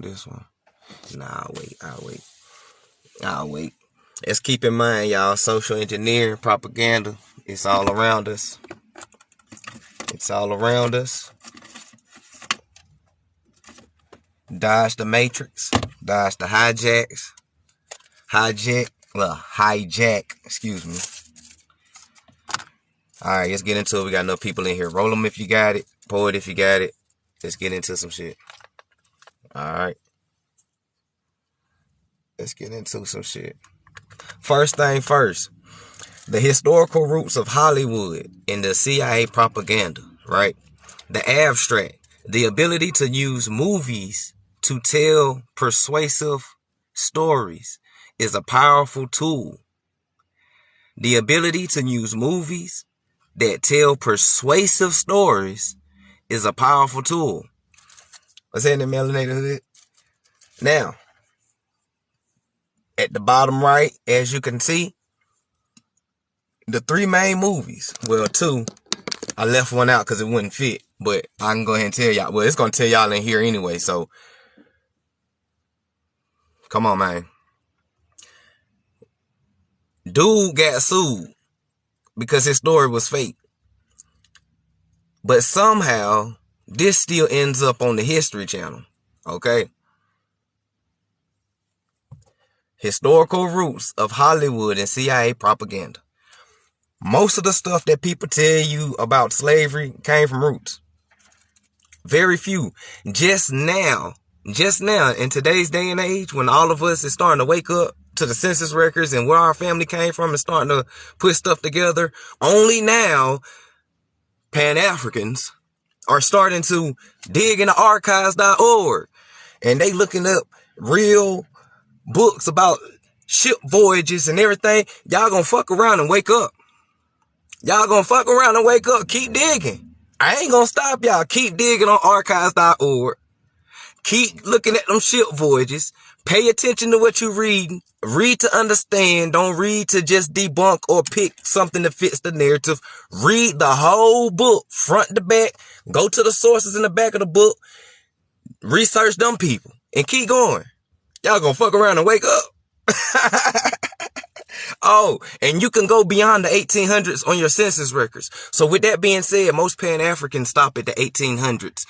this one. Nah, I'll wait. Let's keep in mind, y'all, social engineering, propaganda, it's all around us. It's all around us. Dodge the matrix. Dodge the hijack, excuse me. Alright, let's get into it. We got enough people in here. Roll them if you got it. Pour it if you got it. Let's get into some shit. Alright. Let's get into some shit. First thing first. The historical roots of Hollywood and the CIA propaganda, right? The abstract. The ability to use movies to tell persuasive stories is a powerful tool. The ability to use movies that tell persuasive stories is a powerful tool. What's that in the melanated hood? Now, at the bottom right, as you can see, the three main movies, well, two, I left one out because it wouldn't fit, but I can go ahead and tell y'all. Well, it's going to tell y'all in here anyway, so come on, man. Dude got sued because his story was fake. But somehow, this still ends up on the History Channel, okay? Historical roots of Hollywood and CIA propaganda. Most of the stuff that people tell you about slavery came from roots. Very few. Just now, in today's day and age, when all of us is starting to wake up to the census records and where our family came from and starting to put stuff together, only now Pan-Africans are starting to dig into archives.org and they looking up real books about ship voyages and everything. Y'all gonna fuck around and wake up. Y'all gonna fuck around and wake up. Keep digging. I ain't gonna stop y'all. Keep digging on archives.org. Keep looking at them ship voyages. Pay attention to what you reading. Read to understand. Don't read to just debunk or pick something that fits the narrative. Read the whole book, front to back. Go to the sources in the back of the book. Research them people and keep going. Y'all gonna fuck around and wake up. Oh, and you can go beyond the 1800s on your census records. So with that being said, most Pan-Africans stop at the 1800s.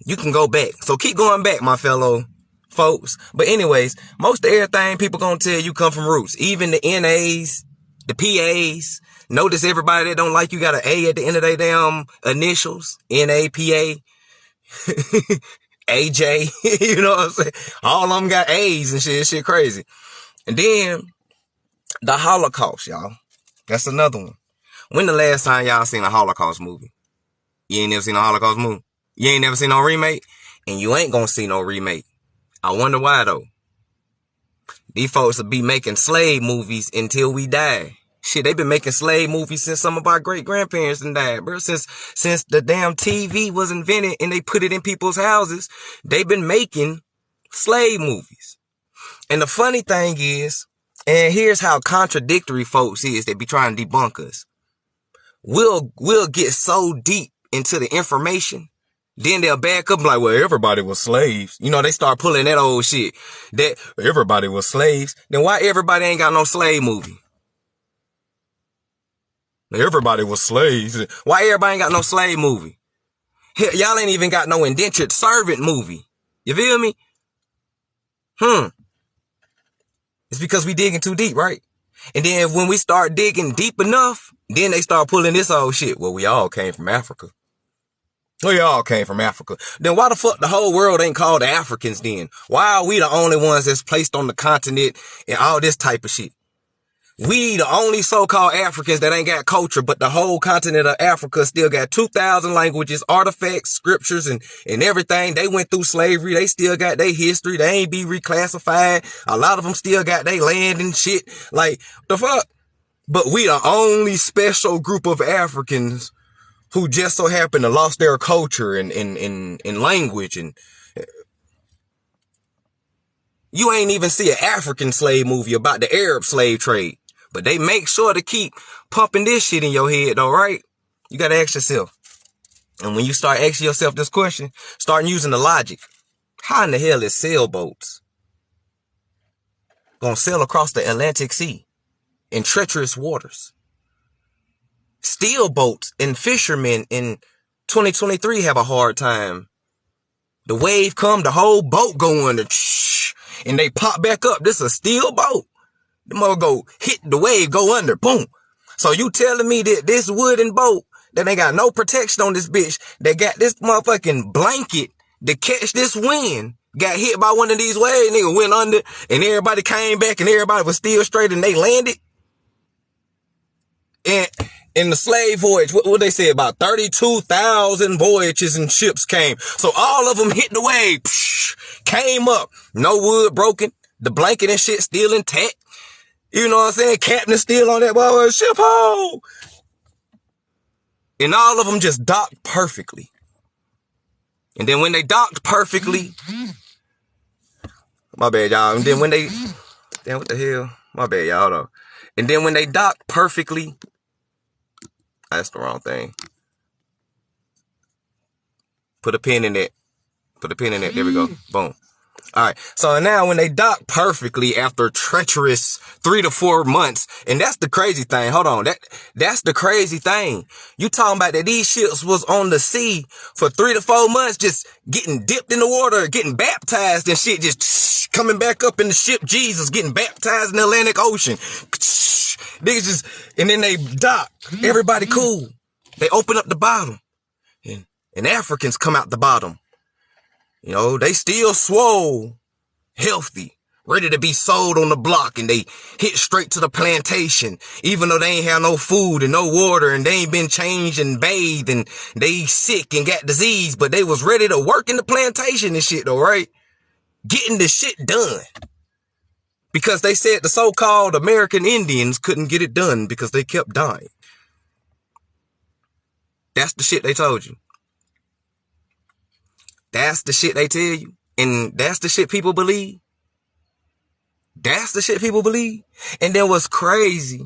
You can go back. So keep going back, my fellow folks. But anyways, most of everything people gonna tell you come from roots. Even the NAs, the PAs. Notice everybody that don't like you got an A at the end of their damn initials. NAPA. AJ. You know what I'm saying? All of them got A's and shit crazy. And then the Holocaust, y'all. That's another one. When the last time y'all seen a Holocaust movie? You ain't never seen a Holocaust movie? You ain't never seen no remake? And you ain't gonna see no remake. I wonder why, though. These folks will be making slave movies until we die. Shit, they been making slave movies since some of our great-grandparents done died, bro. Since the damn TV was invented and they put it in people's houses, they been making slave movies. And the funny thing is, and here's how contradictory folks is that be trying to debunk us. We'll get so deep into the information, then they'll back up like, well, everybody was slaves. You know, they start pulling that old shit that everybody was slaves. Then why everybody ain't got no slave movie? Everybody was slaves. Why everybody ain't got no slave movie? Hell, y'all ain't even got no indentured servant movie. You feel me? It's because we digging too deep, right? And then when we start digging deep enough, then they start pulling this old shit. Well, we all came from Africa. We all came from Africa. Then why the fuck the whole world ain't called the Africans then? Why are we the only ones that's placed on the continent and all this type of shit? We the only so-called Africans that ain't got culture, but the whole continent of Africa still got 2,000 languages, artifacts, scriptures, and everything. They went through slavery. They still got their history. They ain't be reclassified. A lot of them still got their land and shit. Like, the fuck? But we the only special group of Africans who just so happen to lost their culture and language. And you ain't even see an African slave movie about the Arab slave trade. But they make sure to keep pumping this shit in your head, though, right? You got to ask yourself. And when you start asking yourself this question, start using the logic. How in the hell is sailboats gonna sail across the Atlantic Sea in treacherous waters? Steel boats and fishermen in 2023 have a hard time. The wave come, the whole boat go under, and they pop back up. This is a steel boat. The mother go hit the wave, go under, boom. So you telling me that this wooden boat that ain't got no protection on this bitch, they got this motherfucking blanket to catch this wind, got hit by one of these waves, nigga went under, and everybody came back and everybody was still straight and they landed? And in the slave voyage, what they say, about 32,000 voyages and ships came. So all of them hit the wave, came up, no wood broken, the blanket and shit still intact. You know what I'm saying? Captain still on that ship hole. And all of them just docked perfectly. And then when they docked perfectly, my bad, y'all. And then when they, damn, what the hell? My bad, y'all, though. And then when they docked perfectly, that's the wrong thing. Put a pin in it. Put a pin in it. There we go. Boom. All right. So now when they dock perfectly after treacherous 3 to 4 months, and that's the crazy thing. Hold on. That's the crazy thing. You talking about that these ships was on the sea for 3 to 4 months, just getting dipped in the water, getting baptized and shit, just coming back up in the ship Jesus, getting baptized in the Atlantic Ocean. Niggas just, and then they dock. Everybody cool. They open up the bottom, and Africans come out the bottom. You know, they still swole, healthy, ready to be sold on the block, and they hit straight to the plantation, even though they ain't have no food and no water, and they ain't been changed and bathed, and they sick and got disease, but they was ready to work in the plantation and shit though, right? Getting the shit done. Because they said the so-called American Indians couldn't get it done because they kept dying. That's the shit they told you. That's the shit they tell you. And that's the shit people believe. That's the shit people believe. And then what's crazy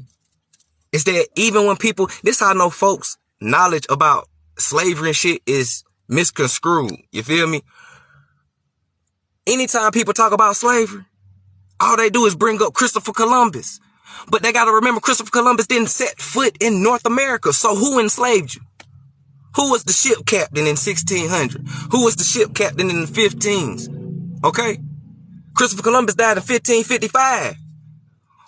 is that even when people, this how I know folks' knowledge about slavery and shit is misconstrued. You feel me? Anytime people talk about slavery, all they do is bring up Christopher Columbus. But they got to remember Christopher Columbus didn't set foot in North America. So who enslaved you? Who was the ship captain in 1600? Who was the ship captain in the 15s? Okay? Christopher Columbus died in 1555.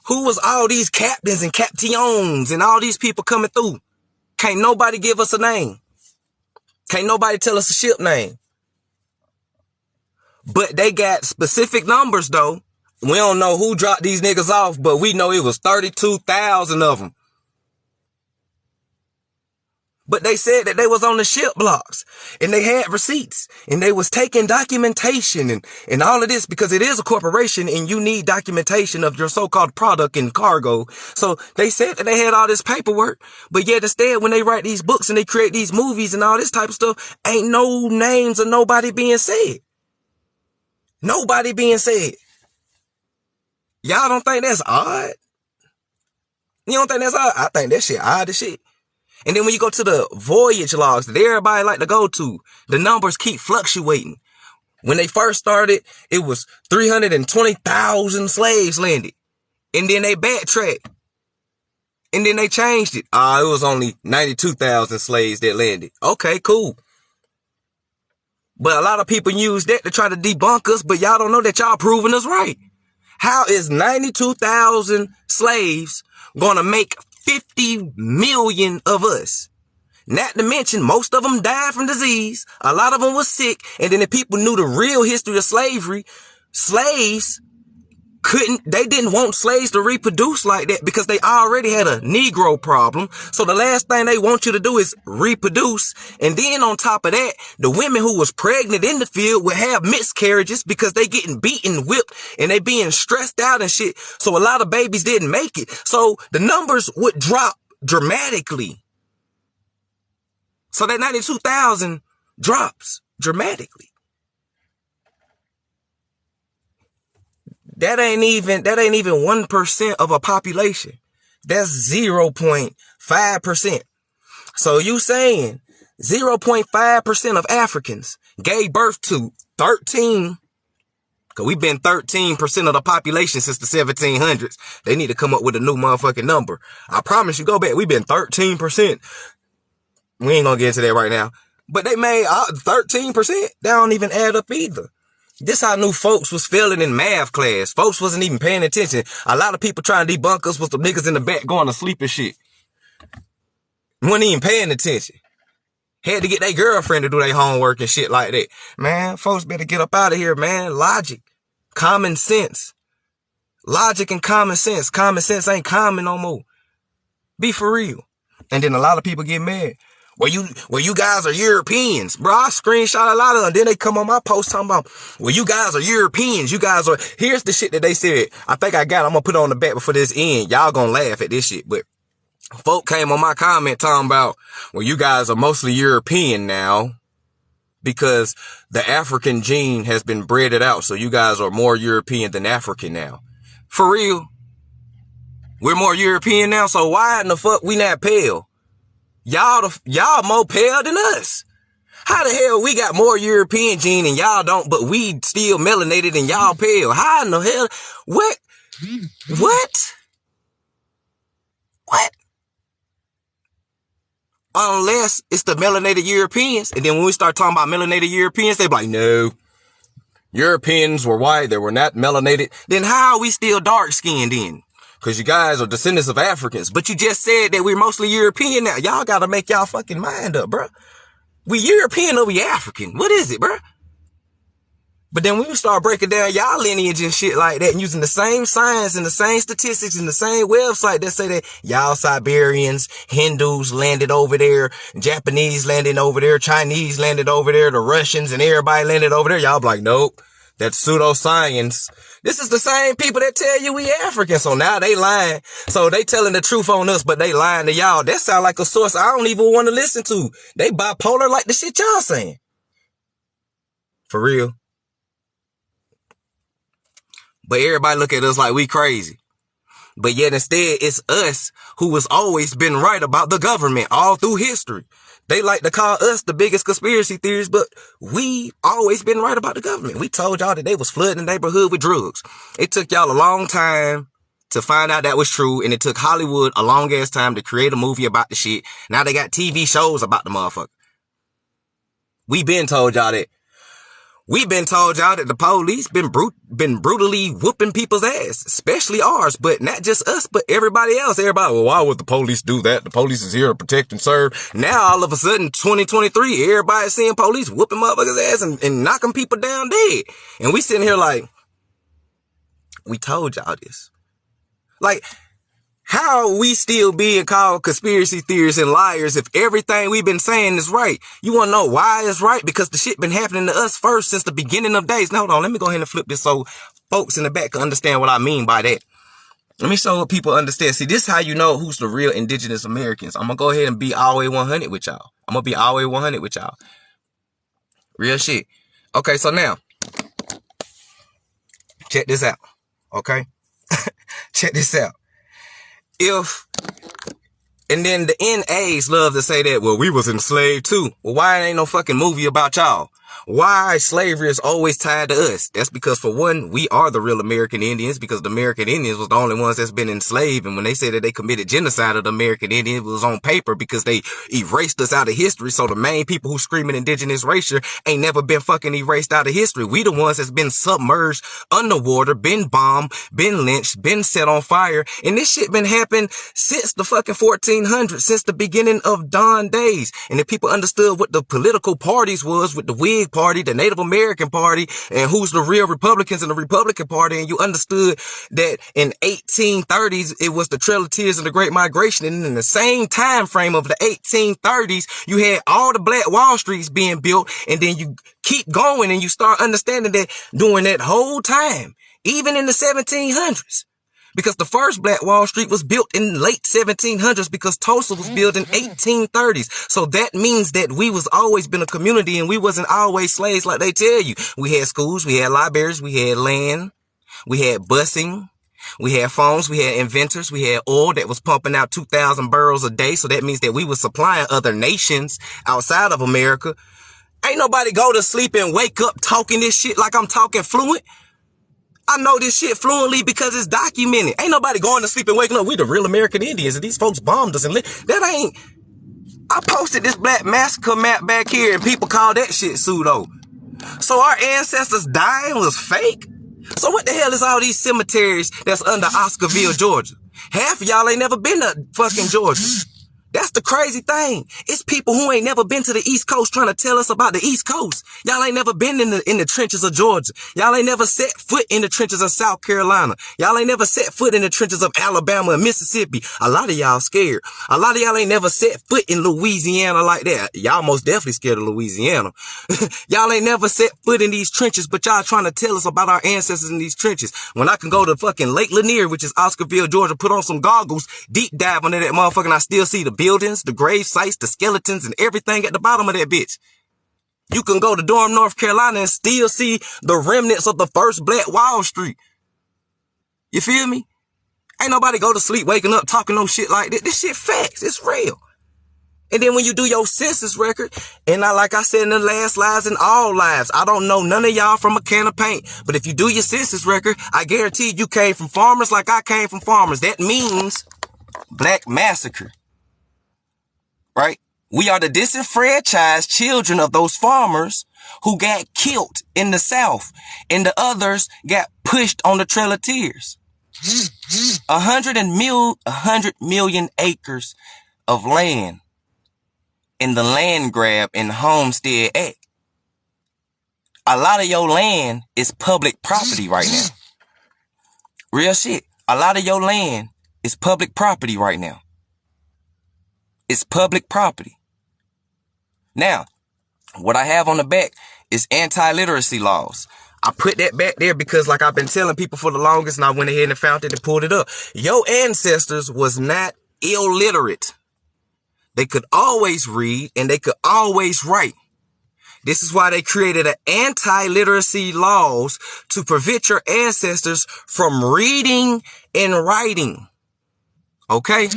Who was all these captains and captains and all these people coming through? Can't nobody give us a name. Can't nobody tell us a ship name. But they got specific numbers, though. We don't know who dropped these niggas off, but we know it was 32,000 of them. But they said that they was on the ship blocks and they had receipts and they was taking documentation and all of this because it is a corporation and you need documentation of your so-called product and cargo. So they said that they had all this paperwork, but yet instead when they write these books and they create these movies and all this type of stuff, ain't no names of nobody being said. Nobody being said. Y'all don't think that's odd? You don't think that's odd? I think that shit odd as shit. And then when you go to the voyage logs that everybody like to go to, the numbers keep fluctuating. When they first started, it was 320,000 slaves landed. And then they backtracked. And then they changed it. It was only 92,000 slaves that landed. Okay, cool. But a lot of people use that to try to debunk us, but y'all don't know that y'all proving us right. How is 92,000 slaves gonna make 50 million of us? Not to mention, most of them died from disease. A lot of them was sick. And then the people knew the real history of slavery. Slaves they didn't want slaves to reproduce like that because they already had a Negro problem. So the last thing they want you to do is reproduce. And then on top of that, the women who was pregnant in the field would have miscarriages because they getting beaten, whipped, and they being stressed out and shit. So a lot of babies didn't make it. So the numbers would drop dramatically. So that 92,000 drops dramatically. That ain't even 1% of a population. That's 0.5%. So you saying 0.5% of Africans gave birth to 13 Cause we've been 13% of the population since the 1700s. They need to come up with a new motherfucking number. I promise you, go back. We've been 13%. We ain't gonna get into that right now. But they made 13%. They don't even add up either. This how I knew folks was failing in math class. Folks wasn't even paying attention. A lot of people trying to debunk us was the niggas in the back going to sleep and shit. Wasn't even paying attention. Had to get their girlfriend to do their homework and shit like that. Man, folks better get up out of here, man. Logic. Common sense. Logic and common sense. Common sense ain't common no more. Be for real. And then a lot of people get mad. Well, you guys are Europeans. Bro, I screenshot a lot of them. Then they come on my post talking about, well, you guys are Europeans. You guys are, here's the shit that they said. I think I got it. I'm going to put it on the back before this end. Y'all going to laugh at this shit. But folk came on my comment talking about, well, you guys are mostly European now because the African gene has been bred out. So you guys are more European than African now. For real. We're more European now. So why in the fuck we not pale? Y'all more pale than us. How the hell we got more European gene and y'all don't, but we still melanated and y'all pale? How in the hell? What? Unless it's the melanated Europeans. And then when we start talking about melanated Europeans, they be like, no, Europeans were white. They were not melanated. Then how are we still dark skinned then? Cause you guys are descendants of Africans. But you just said that we're mostly European now. Y'all gotta make y'all fucking mind up, bro. We European or we African? What is it, bro? But then when we start breaking down y'all lineage and shit like that and using the same science and the same statistics and the same website that say that y'all Siberians, Hindus landed over there, Japanese landed over there, Chinese landed over there, the Russians and everybody landed over there. Y'all be like, nope, that's pseudoscience. This is the same people that tell you we African. So now they lying. So they telling the truth on us, but they lying to y'all. That sound like a source I don't even want to listen to. They bipolar like the shit y'all saying. For real. But everybody look at us like we crazy. But yet instead it's us who has always been right about the government all through history. They like to call us the biggest conspiracy theories, but we always been right about the government. We told y'all that they was flooding the neighborhood with drugs. It took y'all a long time to find out that was true, and it took Hollywood a long ass time to create a movie about the shit. Now they got TV shows about the motherfucker. We been told y'all that. We been told y'all that the police been brutally whooping people's ass, especially ours, but not just us, but everybody else. Everybody, well, why would the police do that? The police is here to protect and serve. Now, all of a sudden, 2023, everybody's seeing police whooping motherfuckers' ass and knocking people down dead. And we sitting here like, we told y'all this. Like, how are we still being called conspiracy theorists and liars if everything we've been saying is right? You want to know why it's right? Because the shit been happening to us first since the beginning of days. Now, hold on. Let me go ahead and flip this so folks in the back can understand what I mean by that. Let me show what people understand. See, this is how you know who's the real indigenous Americans. I'm going to go ahead and be all the way 100 with y'all. I'm going to be all the way 100 with y'all. Real shit. Okay, so now, check this out. Okay? Check this out. And then the NAs love to say that, well, we was enslaved too. Well, why ain't no fucking movie about y'all? Why slavery is always tied to us? That's because, for one, we are the real American Indians, because the American Indians was the only ones that's been enslaved. And when they said that they committed genocide of the American Indians, it was on paper because they erased us out of history. So the main people who screaming indigenous erasure ain't never been fucking erased out of history. We the ones that's been submerged underwater, been bombed, been lynched, been set on fire. And this shit been happening since the fucking 1400s, since the beginning of dawn days. And if people understood what the political parties was, with the Whig Party, the Native American Party, and who's the real Republicans in the Republican Party, and you understood that in 1830s it was the Trail of Tears and the Great Migration, and in the same time frame of the 1830s you had all the Black Wall Streets being built, and then you keep going and you start understanding that during that whole time, even in the 1700s, because the first Black Wall Street was built in late 1700s, because Tulsa was built in 1830s. So that means that we was always been a community and we wasn't always slaves like they tell you. We had schools, we had libraries, we had land, we had busing, we had phones, we had inventors, we had oil that was pumping out 2,000 barrels a day. So that means that we was supplying other nations outside of America. Ain't nobody go to sleep and wake up talking this shit like I'm talking fluent. I know this shit fluently because it's documented. Ain't nobody going to sleep and waking up. We the real American Indians and these folks bombed us. And that ain't... I posted this Black Massacre map back here and people call that shit pseudo. So our ancestors dying was fake? So what the hell is all these cemeteries that's under Oscarville, Georgia? Half of y'all ain't never been to fucking Georgia. That's the crazy thing. It's people who ain't never been to the East Coast trying to tell us about the East Coast. Y'all ain't never been in the trenches of Georgia. Y'all ain't never set foot in the trenches of South Carolina. Y'all ain't never set foot in the trenches of Alabama and Mississippi. A lot of y'all scared. A lot of y'all ain't never set foot in Louisiana like that. Y'all most definitely scared of Louisiana. Y'all ain't never set foot in these trenches, but y'all trying to tell us about our ancestors in these trenches. When I can go to fucking Lake Lanier, which is Oscarville, Georgia, put on some goggles, deep dive under that motherfucker, and I still see the buildings, the grave sites, the skeletons, and everything at the bottom of that bitch. You can go to Durham, North Carolina and still see the remnants of the first Black Wall Street. You feel me? Ain't nobody go to sleep waking up talking no shit like that. This shit facts. It's real. And then when you do your census record, and like I said in the last lives and all lives, I don't know none of y'all from a can of paint. But if you do your census record, I guarantee you came from farmers like I came from farmers. That means Black Massacre. Right? We are the disenfranchised children of those farmers who got killed in the South, and the others got pushed on the Trail of Tears. 100 million acres of land in the Land Grab and Homestead Act. A lot of your land is public property right now. Real shit. A lot of your land is public property right now. It's public property. Now, what I have on the back is anti-literacy laws. I put that back there because like I've been telling people for the longest, and I went ahead and found it and pulled it up. Your ancestors was not illiterate. They could always read and they could always write. This is why they created an anti-literacy laws to prevent your ancestors from reading and writing. Okay?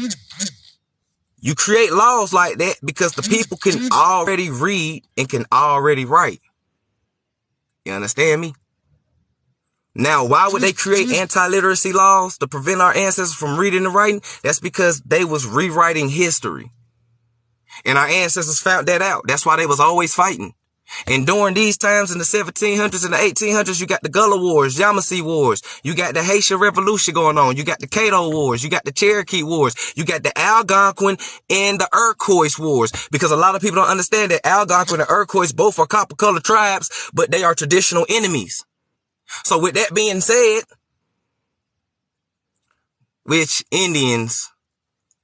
You create laws like that because the people can already read and can already write. You understand me? Now, why would they create anti-literacy laws to prevent our ancestors from reading and writing? That's because they was rewriting history. And our ancestors found that out. That's why they was always fighting. And during these times in the 1700s and the 1800s, you got the Gullah Wars, Yamasee Wars. You got the Haitian Revolution going on. You got the Caddo Wars. You got the Cherokee Wars. You got the Algonquin and the Iroquois Wars. Because a lot of people don't understand that Algonquin and Iroquois both are copper-colored tribes, but they are traditional enemies. So with that being said, which Indians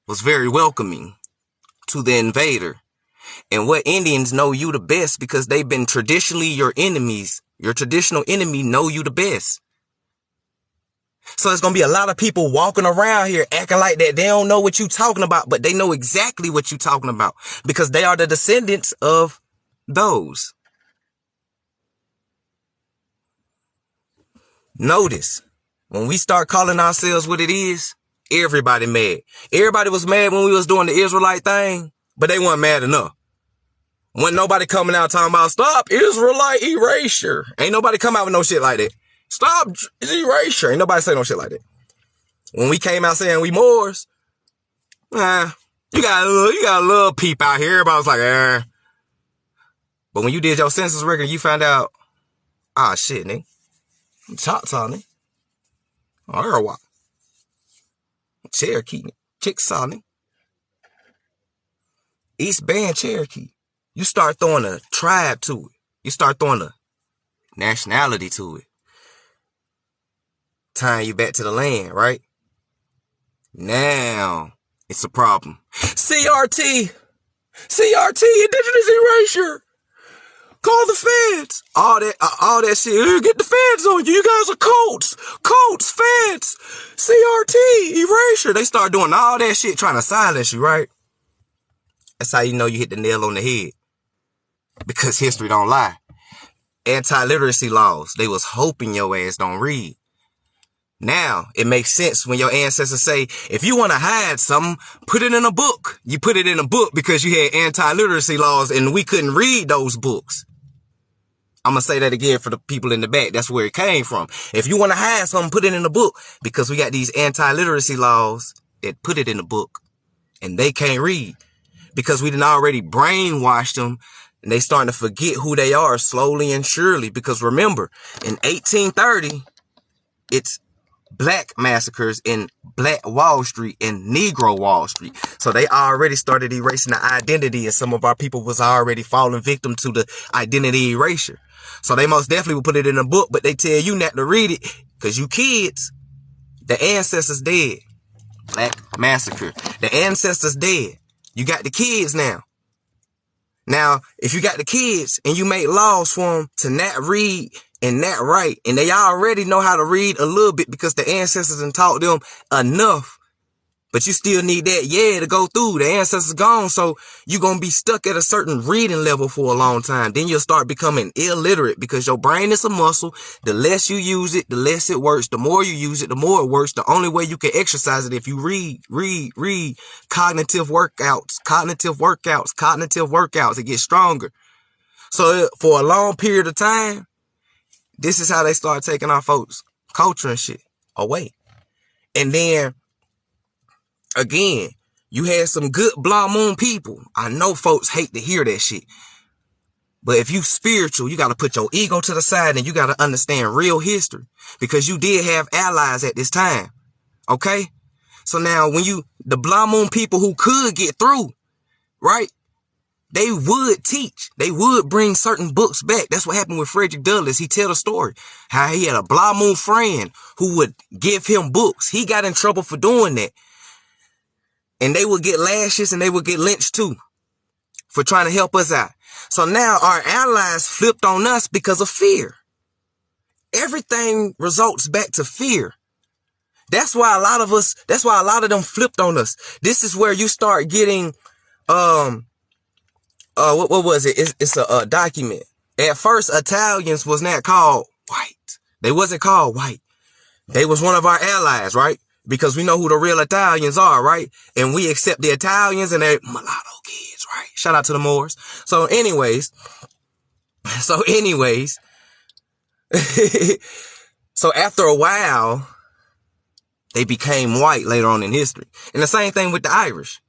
was very welcoming to the invader. And what Indians know you the best because they've been traditionally your enemies. Your traditional enemy know you the best. So there's going to be a lot of people walking around here acting like that. They don't know what you're talking about, but they know exactly what you're talking about because they are the descendants of those. Notice, when we start calling ourselves what it is, everybody mad. Everybody was mad when we was doing the Israelite thing, but they weren't mad enough. When nobody coming out talking about stop Israelite erasure. Ain't nobody come out with no shit like that. Stop erasure. Ain't nobody say no shit like that. When we came out saying we Moors, you got a little peep out here. Everybody was like, But when you did your census record, you found out, shit, nigga. Choctaw, nigga. Arawak. Cherokee, Chickasaw, nigga. East Band Cherokee. You start throwing a tribe to it. You start throwing a nationality to it. Tying you back to the land, right? Now, it's a problem. CRT, indigenous erasure. Call the feds. All that shit. Get the feds on you. You guys are cults, feds, CRT, erasure. They start doing all that shit trying to silence you, right? That's how you know you hit the nail on the head. Because history don't lie. Anti-literacy laws. They was hoping your ass don't read. Now, it makes sense when your ancestors say, if you want to hide something, put it in a book. You put it in a book because you had anti-literacy laws and we couldn't read those books. I'm going to say that again for the people in the back. That's where it came from. If you want to hide something, put it in the book, because we got these anti-literacy laws that put it in the book and they can't read because we done already brainwashed them and they starting to forget who they are slowly and surely. Because remember, in 1830, it's black massacres in Black Wall Street and Negro Wall Street. So they already started erasing the identity, and some of our people was already falling victim to the identity erasure. So they most definitely will put it in a book, but they tell you not to read it because you kids, the ancestors dead. Black massacre. The ancestors dead. You got the kids now. Now, if you got the kids and you make laws for them to not read and not write, and they already know how to read a little bit because the ancestors done taught them enough, but you still need that to go through. The ancestors gone, so you're going to be stuck at a certain reading level for a long time. Then you'll start becoming illiterate because your brain is a muscle. The less you use it, the less it works. The more you use it, the more it works. The only way you can exercise it if you read. Cognitive workouts. It gets stronger. So for a long period of time, this is how they start taking our folks' culture and shit away. And then, again, you had some good Blah Moon people. I know folks hate to hear that shit. But if you spiritual, you got to put your ego to the side and you got to understand real history. Because you did have allies at this time. Okay? So now when the Blah Moon people who could get through, right? They would teach. They would bring certain books back. That's what happened with Frederick Douglass. He tell the story how he had a Blah Moon friend who would give him books. He got in trouble for doing that. And they would get lashes and they would get lynched too for trying to help us out. So now our allies flipped on us because of fear. Everything results back to fear. That's why a lot of them flipped on us. This is where you start getting, what was it? It's a document. At first, Italians was not called white. They wasn't called white. They was one of our allies, right? Because we know who the real Italians are, right? And we accept the Italians and their mulatto kids, right? Shout out to the Moors. So anyways, so after a while, they became white later on in history. And the same thing with the Irish.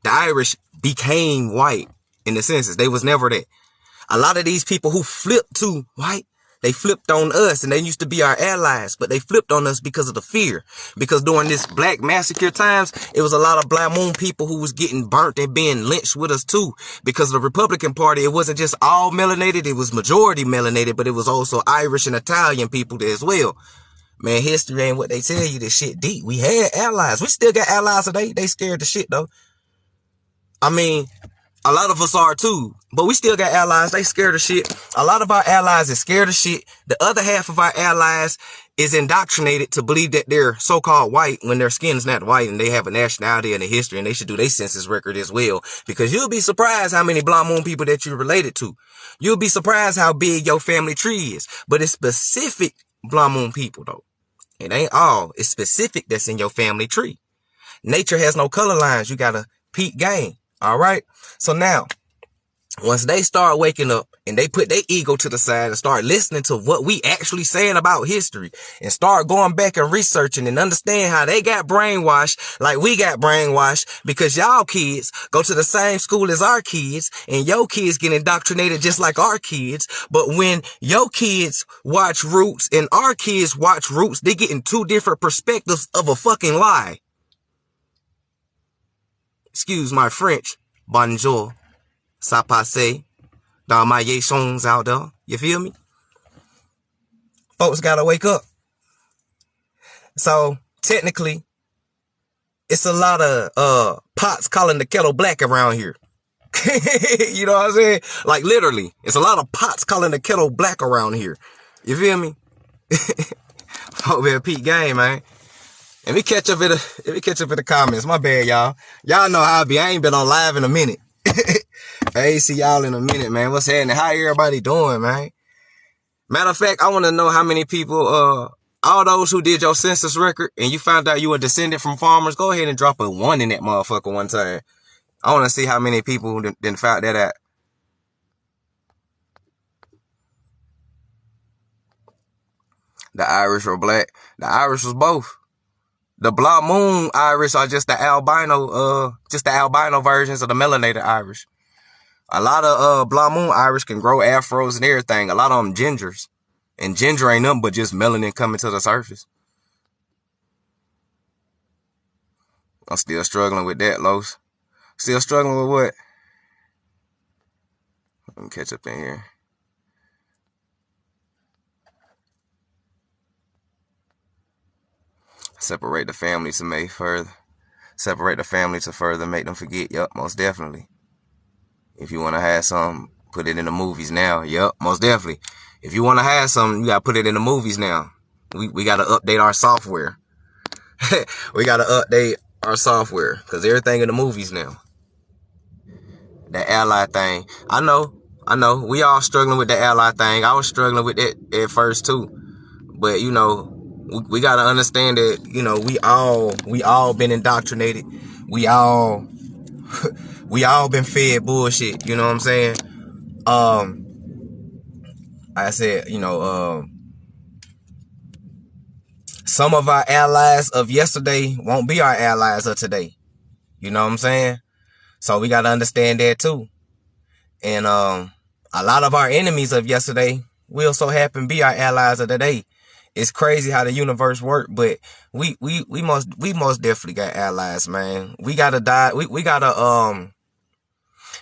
The Irish became white in the census. They was never that. A lot of these people who flipped to white, they flipped on us, and they used to be our allies, but they flipped on us because of the fear. Because during this black massacre times, it was a lot of Black Moon people who was getting burnt and being lynched with us too. Because the Republican Party, it wasn't just all melanated, it was majority melanated, but it was also Irish and Italian people there as well. Man, history ain't what they tell you. This shit deep. We had allies. We still got allies today. They scared the shit though. I mean, a lot of us are too, but we still got allies. They scared of shit. A lot of our allies is scared of shit. The other half of our allies is indoctrinated to believe that they're so-called white when their skin's not white and they have a nationality and a history and they should do their census record as well. Because you'll be surprised how many Blah Moon people that you're related to. You'll be surprised how big your family tree is. But it's specific Blah Moon people though. It ain't all. It's specific that's in your family tree. Nature has no color lines. You gotta peep game. All right. So now, once they start waking up and they put their ego to the side and start listening to what we actually saying about history and start going back and researching and understand how they got brainwashed like we got brainwashed, because y'all kids go to the same school as our kids and your kids get indoctrinated just like our kids. But when your kids watch Roots and our kids watch Roots, they getting two different perspectives of a fucking lie. Excuse my French. Bonjour. Ça passe. Dans my songs out there. You feel me? Folks gotta wake up. So, technically, it's a lot of pots calling the kettle black around here. You know what I'm saying? Like, literally. It's a lot of pots calling the kettle black around here. You feel me? Folk better peep game, man. Let me catch up in the comments. My bad, y'all. Y'all know how I be. I ain't been on live in a minute. I ain't see y'all in a minute, man. What's happening? How everybody doing, man? Matter of fact, I want to know how many people, all those who did your census record and you found out you were descended from farmers, go ahead and drop a 1 in that motherfucker one time. I want to see how many people didn't found that out. The Irish were black. The Irish was both. The Blood Moon Irish are just the albino versions of the melanated Irish. A lot of Blood Moon Irish can grow afros and everything. A lot of them gingers. And ginger ain't nothing but just melanin coming to the surface. I'm still struggling with that, Los. Still struggling with what? Let me catch up in here. Separate the family to make further. Separate the family to further make them forget. Yup, most definitely. If you want to have something, put it in the movies now. Yup, most definitely. If you want to have something, you got to put it in the movies now. We got to update our software. We got to update our software because everything in the movies now. The ally thing. I know. We all struggling with the ally thing. I was struggling with it at first too. But, you know, we got to understand that, you know, we all been indoctrinated. We all been fed bullshit. You know what I'm saying? I said, you know, some of our allies of yesterday won't be our allies of today. You know what I'm saying? So we got to understand that too. And a lot of our enemies of yesterday will so happen be our allies of today. It's crazy how the universe works, but we most definitely got allies, man. We gotta die. We gotta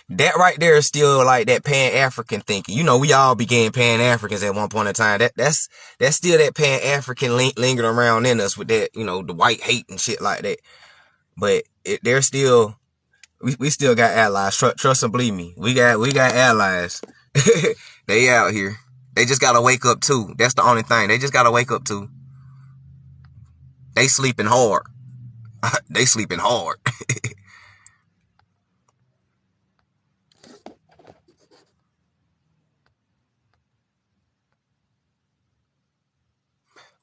that right there is still like that Pan-African thinking. You know, we all became Pan-Africans at one point in time. That's still that Pan-African lingering around in us with that, you know, the white hate and shit like that. But they're still, we still got allies. Trust and believe me, we got allies. They out here. They just gotta wake up too. That's the only thing. They just gotta wake up too. They sleeping hard. They sleeping hard.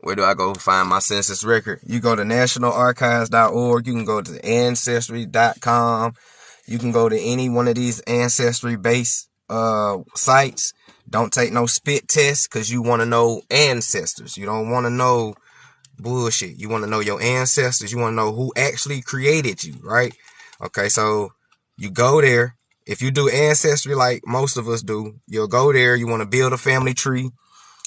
Where do I go find my census record? You go to nationalarchives.org. You can go to ancestry.com. You can go to any one of these ancestry-based sites. Don't take no spit test because you want to know ancestors. You don't want to know bullshit. You want to know your ancestors. You want to know who actually created you, right? Okay, so you go there. If you do ancestry like most of us do, you'll go there. You want to build a family tree.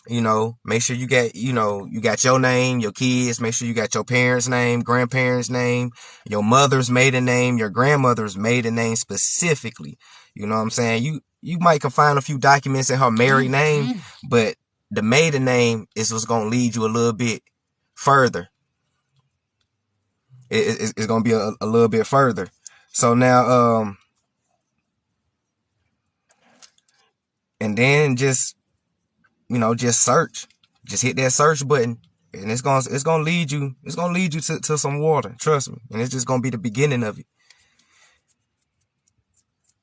You know, make sure you got, you know, you got your name, your kids, make sure you got your parents' name, grandparents' name, your mother's maiden name, your grandmother's maiden name specifically. You know what I'm saying? You might can find a few documents in her married name, but the maiden name is what's going to lead you a little bit further. It's going to be a little bit further. So now, and then just, you know, just search. Just hit that search button, and it's gonna lead you to some water. Trust me, and it's just gonna be the beginning of it.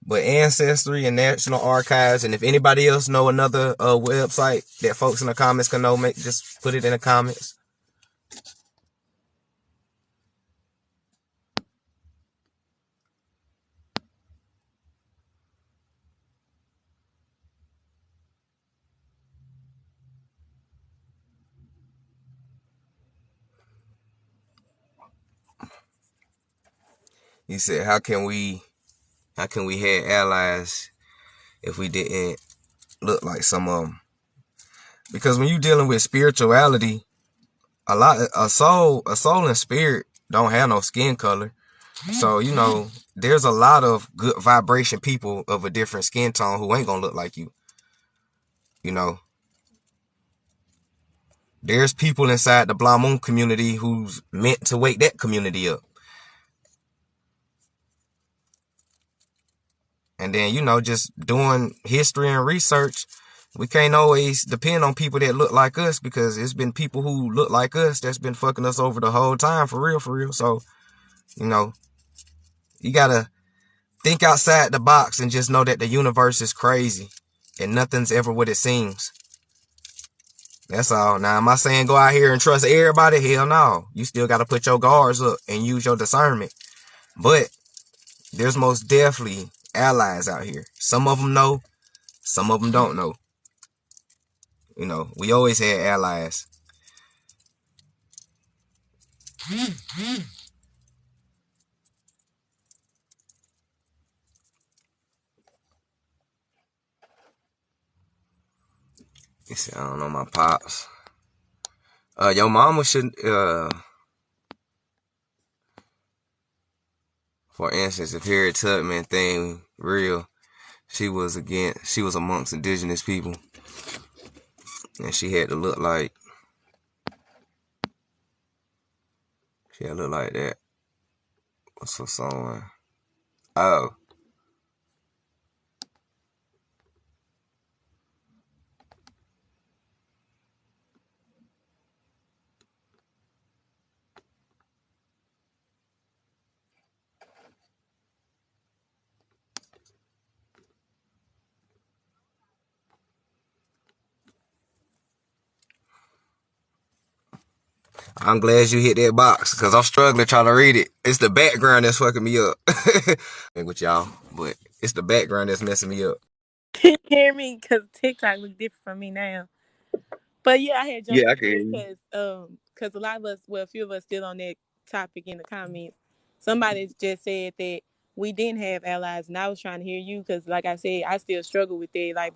But Ancestry and National Archives, and if anybody else know another website that folks in the comments can know, just put it in the comments. He said, how can we have allies if we didn't look like some of them? Because when you're dealing with spirituality, a soul and spirit don't have no skin color. So, you know, there's a lot of good vibration people of a different skin tone who ain't gonna look like you. You know, there's people inside the Blood Moon community who's meant to wake that community up. And then, you know, just doing history and research, we can't always depend on people that look like us, because it's been people who look like us that's been fucking us over the whole time, for real. So, you know, you gotta think outside the box and just know that the universe is crazy and nothing's ever what it seems. That's all. Now, am I saying go out here and trust everybody? Hell no. You still got to put your guards up and use your discernment. But there's most definitely allies out here. Some of them know, some of them don't know. You know, we always had allies. You see, I don't know my pops. Your mama should, for instance, if Harriet Tubman thing real, she was amongst indigenous people, and she had to look like that. What's for someone? Oh, I'm glad you hit that box because I'm struggling trying to read it. It's the background that's fucking me up. With y'all, but it's the background that's messing me up. Can you hear me? Because TikTok look different from me now. But yeah, I had jumped Yeah, I in can hear this you. because a lot of us, well, a few of us still on that topic in the comments. Somebody just said that we didn't have allies, and I was trying to hear you because, like I said, I still struggle with that. I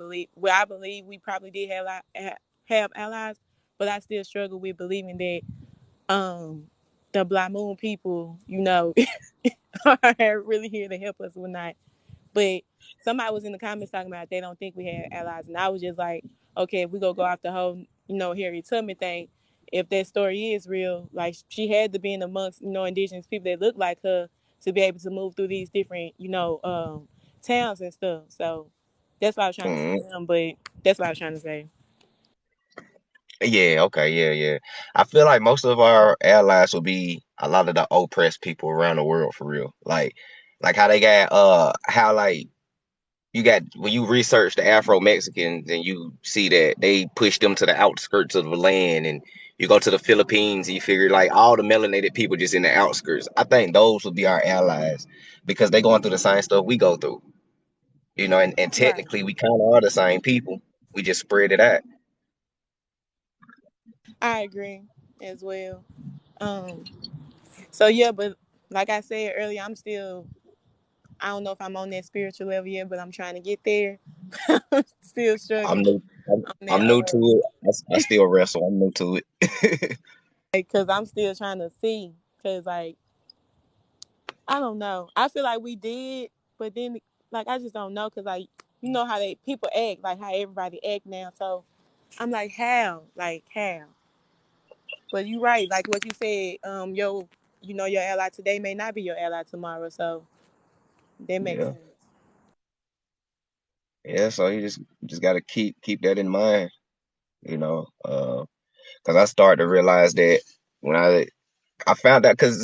believe we probably did have allies, but I still struggle with believing that the Black Moon people, are really here to help us or not. But somebody was in the comments talking about they don't think we had allies, and I was just like, okay, if we go off the whole, Harriet Tubman thing, if that story is real, like she had to be in amongst, indigenous people that look like her to be able to move through these different, towns and stuff. So that's what I was trying to Mhm. tell them, but that's what I was trying to say. Yeah, okay, yeah. I feel like most of our allies will be a lot of the oppressed people around the world for real. Like how they got how like you got when you research the Afro Mexicans and you see that they push them to the outskirts of the land, and you go to the Philippines and you figure like all the melanated people just in the outskirts. I think those would be our allies because they going through the same stuff we go through. And Right. technically we kind of are the same people. We just spread it out. I agree as well. Um, so yeah, but like I said earlier, I don't know if I'm on that spiritual level yet, but I'm trying to get there. I'm still I'm struggling new. I'm, on I'm that. new to it. I still wrestle. I'm new to it. Because I'm still trying to see. Because I don't know. I feel like we did, but then I just don't know. Because you know how people act, like how everybody act now. So I'm like, how, how? But you right, like what you said. Your ally today may not be your ally tomorrow. So that makes Yeah, sense. yeah. So you just gotta keep that in mind. Because I started to realize that when I found out because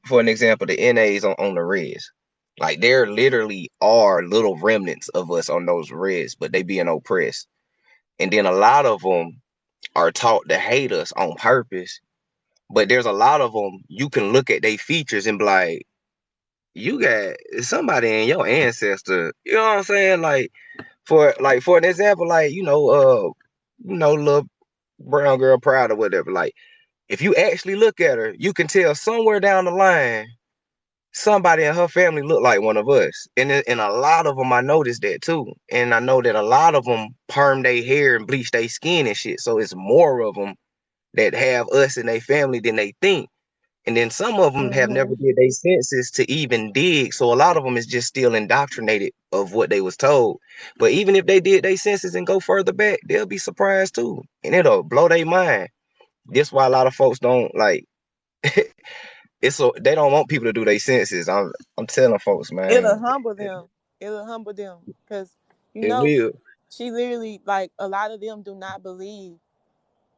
for an example, the NAs on the Reds, like there literally are little remnants of us on those Reds, but they being oppressed, and then a lot of them are taught to hate us on purpose. But there's a lot of them you can look at their features and be like, you got somebody in your ancestor. You know what I'm saying? For an example, little brown girl Pride or whatever. Like if you actually look at her, you can tell somewhere down the line somebody in her family looked like one of us. And a lot of them I noticed that too. And I know that a lot of them perm their hair and bleach their skin and shit. So it's more of them that have us in their family than they think. And then some of them have never Hmm. did their senses to even dig. So a lot of them is just still indoctrinated of what they was told. But even if they did their senses and go further back, they'll be surprised too. And it'll blow their mind. That's why a lot of folks don't like it's so they don't want people to do their senses. I'm telling folks, It'll man, humble them. It'll humble them because you it know will. she literally a lot of them do not believe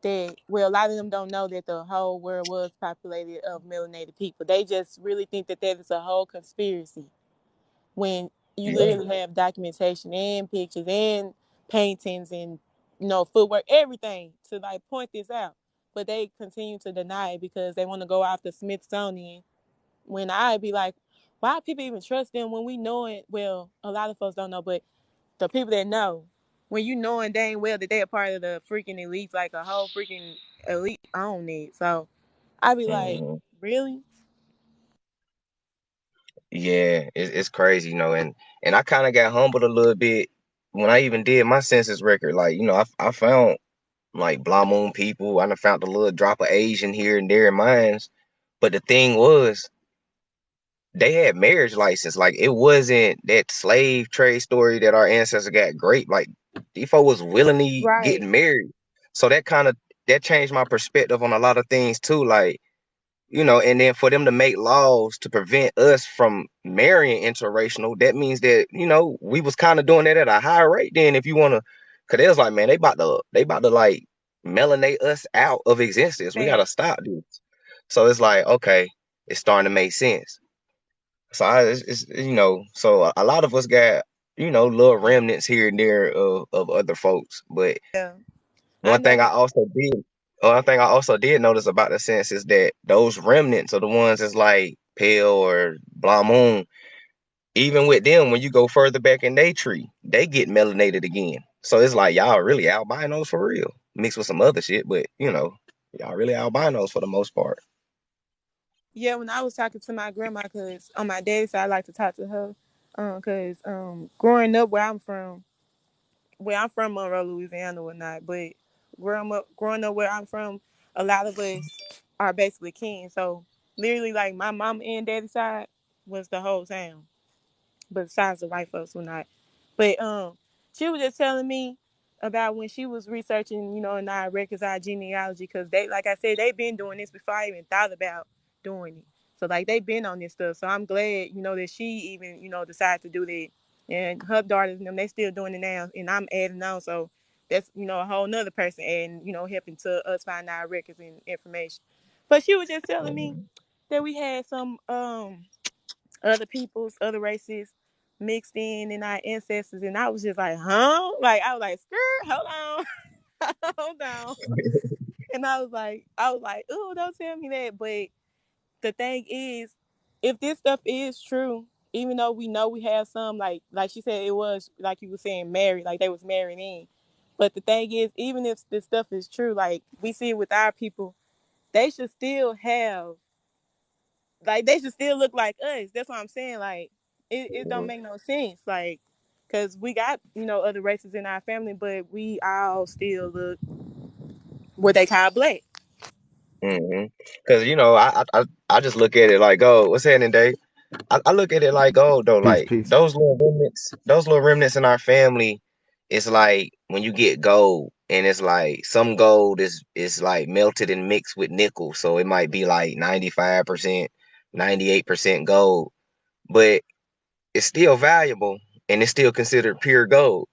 that. Well, a lot of them don't know that the whole world was populated of melanated people. They just really think that that is a whole conspiracy. When you Yeah, literally have documentation and pictures and paintings and footwork, everything to point this out, but they continue to deny it because they want to go after Smithsonian when I'd be like, why people even trust them when we know it? Well, a lot of folks don't know, but the people that know, when you knowing dang well that they're part of the freaking elite, like a whole freaking elite own it. So I be like, Hmm. really? Yeah, it's crazy, and I kind of got humbled a little bit when I even did my census record. Like, I found like Blue Moon people. I done found a little drop of Asian here and there in mines. But the thing was, they had marriage license. Like, it wasn't that slave trade story that our ancestors got great. Like, these folks was willingly Right. getting married. So that changed my perspective on a lot of things too. Like, and then for them to make laws to prevent us from marrying interracial, that means that, we was kind of doing that at a higher rate then if you want to, because they was like, man, they about to like melanate us out of existence. We got to Facts. stop this. So it's like, okay, it's starting to make sense. So so a lot of us got, little remnants here and there of other folks. But Yeah. I one know thing I that. also did, one thing I also did notice about the sense is that those remnants are the ones that's like pale or Blue Moon. Even with them, when you go further back in their tree, they get melanated again. So it's like y'all really albinos for real, mixed with some other shit. But y'all really albinos for the most part. Yeah, when I was talking to my grandma, cause on my dad's side, I like to talk to her, cause growing up where I'm from, Monroe, Louisiana, or not, but growing up where I'm from, a lot of us are basically kin. So literally, like my mom and daddy's side was the whole town, but besides the white folks were not. But she was just telling me about when she was researching, in our records, our genealogy, because they, like I said, they've been doing this before I even thought about doing it. So like they've been on this stuff. So I'm glad, that she even, decided to do that. And her daughters and them, they still doing it now, and I'm adding on. So that's, a whole nother person adding, helping to us find our records and information. But she was just telling me Mhm. that we had some other peoples, other races mixed in our ancestors, and I was just like, huh? Like I was like, skirt, hold on, hold on, and I was like, oh, don't tell me that. But the thing is, if this stuff is true, even though we know we have some, like she said, it was like you were saying, married, like they was married in. But the thing is, even if this stuff is true, like we see it with our people, they should still have like they should still look like us. That's what I'm saying. Like it don't make no sense. Like because we got other races in our family, but we all still look what they call black. Mm-hmm. Because I just look at it like, oh, what's happening, Dave? I look at it like, oh, though, Peace, like peace. those little remnants in our family. It's like when you get gold, and it's like some gold is like melted and mixed with nickel, so it might be like 95%, 98% gold, but it's still valuable and it's still considered pure gold.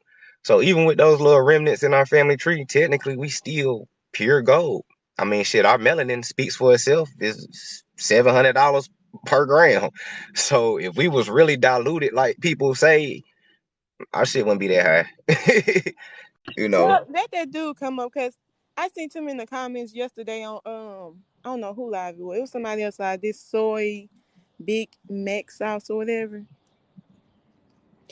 So even with those little remnants in our family tree, technically we still pure gold. I mean, shit, our melanin speaks for itself. It's $700 per gram. So if we was really diluted, like people say, our shit wouldn't be that high. you know. So let that dude come up because I seen him in the comments yesterday on I don't know who live it was. It was somebody else live this soy big mac sauce or whatever.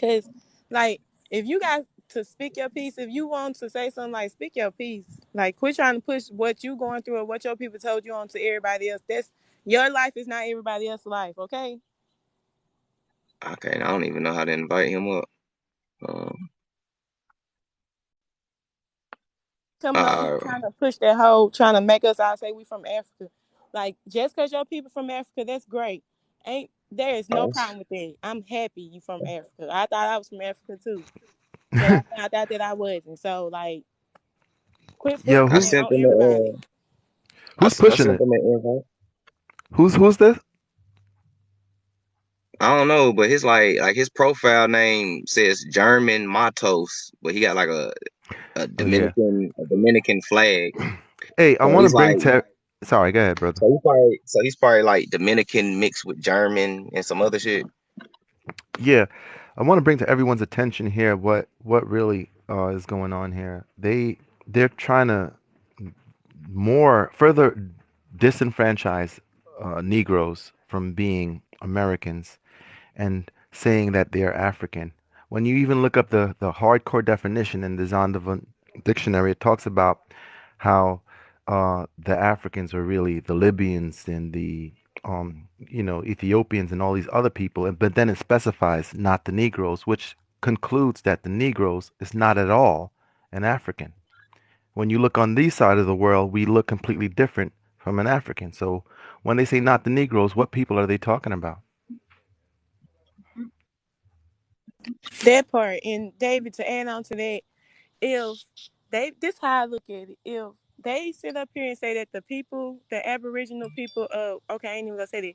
Cause like if you got to speak your piece, if you want to say something like speak your piece, like quit trying to push what you going through or what your people told you on to everybody else. That's your life is not everybody else's life, okay? Okay, I don't even know how to invite him up. Come up here Uh, trying to push that whole trying to make us all say we from Africa. Like just cause your people from Africa, that's great. Ain't there is no uh, problem with that. I'm happy you from Africa. I thought I was from Africa too. But I found out that I wasn't. So like quit Yo, I pushing who it sent on him everybody. who's I pushing sent it? him an invite. Who's this? I don't know, but his profile name says German Matos, but he got like a Oh yeah. Dominican flag. Hey, I So want to he's bring like to. Sorry, go ahead, brother. so he's probably like Dominican mixed with German and some other shit. Yeah, I want to bring to everyone's attention here what really is going on here. They're trying to more further disenfranchise Negroes from being Americans and saying that they are African. When you even look up the hardcore definition in the Zondervan dictionary, it talks about how the Africans are really the Libyans and the Ethiopians and all these other people, but then it specifies not the Negroes, which concludes that the Negroes is not at all an African. When you look on these side of the world, we look completely different from an African. So when they say not the Negroes, what people are they talking about? That part. And David, to add on to that, if this how I look at it. If they sit up here and say that the people, the Aboriginal people of, okay, I ain't even gonna say that,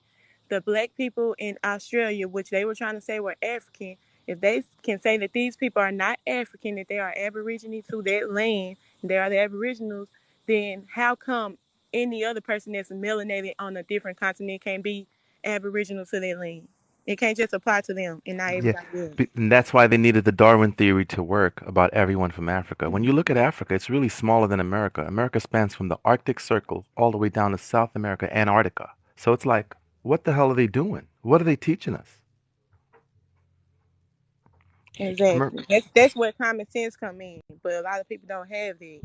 the black people in Australia, which they were trying to say were African, if they can say that these people are not African, that they are Aborigine to that land, they are the Aboriginals, then how come any other person that's melanated on a different continent can be Aboriginal to that land? It can't just apply to them and not Yeah, everybody else. and that's why they needed the Darwin theory to work about everyone from Africa. When you look at Africa, it's really smaller than America. America spans from the Arctic Circle all the way down to South America, Antarctica. So it's like, what the hell are they doing? What are they teaching us? Exactly. That's where common sense come in. But a lot of people don't have that.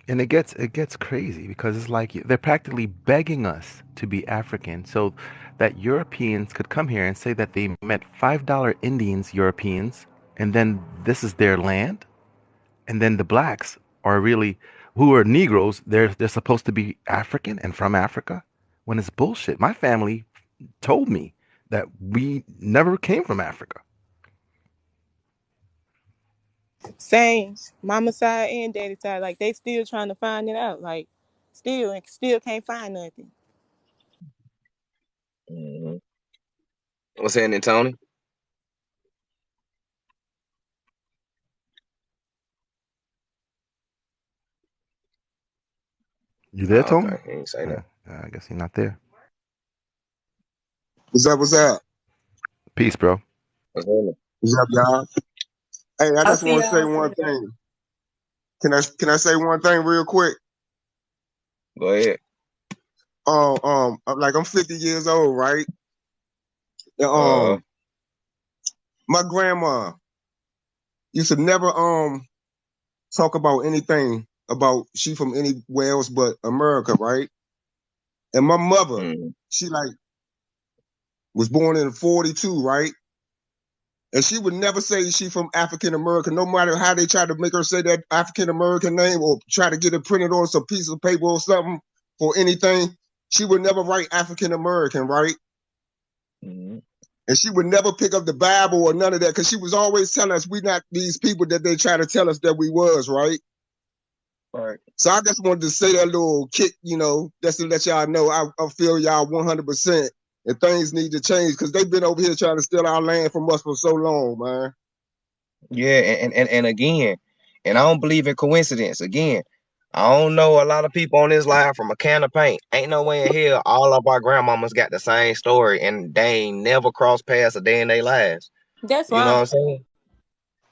And it gets crazy because it's like they're practically begging us to be African so that Europeans could come here and say that they met $5 Indians, Europeans, and then this is their land, and then the blacks are really who are Negroes, they're supposed to be African and from Africa when it's bullshit. My family told me that we never came from Africa. Same. Mama side and daddy side. Like they still trying to find it out. Like still and still can't find nothing. Mhm. What's happening, Tony? You there, Oh, Tony? okay, he ain't say that. I guess he's not there. What's up? What's up? Peace, bro. What's happening? What's up, y'all? Hey, I I'll just see want to say y'all one soon. thing. Can I say one thing real quick? Go ahead. Like I'm 50 years old, right? And, Uh, my grandma used to never talk about anything about she from anywhere else but America, right? And my mother, mm, she like was born in 42, right? And she would never say she from African American, no matter how they try to make her say that African American name or try to get it printed on some piece of paper or something for anything. She would never write African American, right? mm, And she would never pick up the Bible or none of that because she was always telling us we not these people that they try to tell us that we was, right? right. So I just wanted to say that little kick, just to let y'all know I feel y'all 100%. And things need to change because they've been over here trying to steal our land from us for so long, man. Yeah, and again, and I don't believe in coincidence. Again, I don't know a lot of people on this live from a can of paint. Ain't no way in hell all of our grandmamas got the same story and they ain't never crossed paths a day in their lives. That's You why know I'm what I'm saying. saying?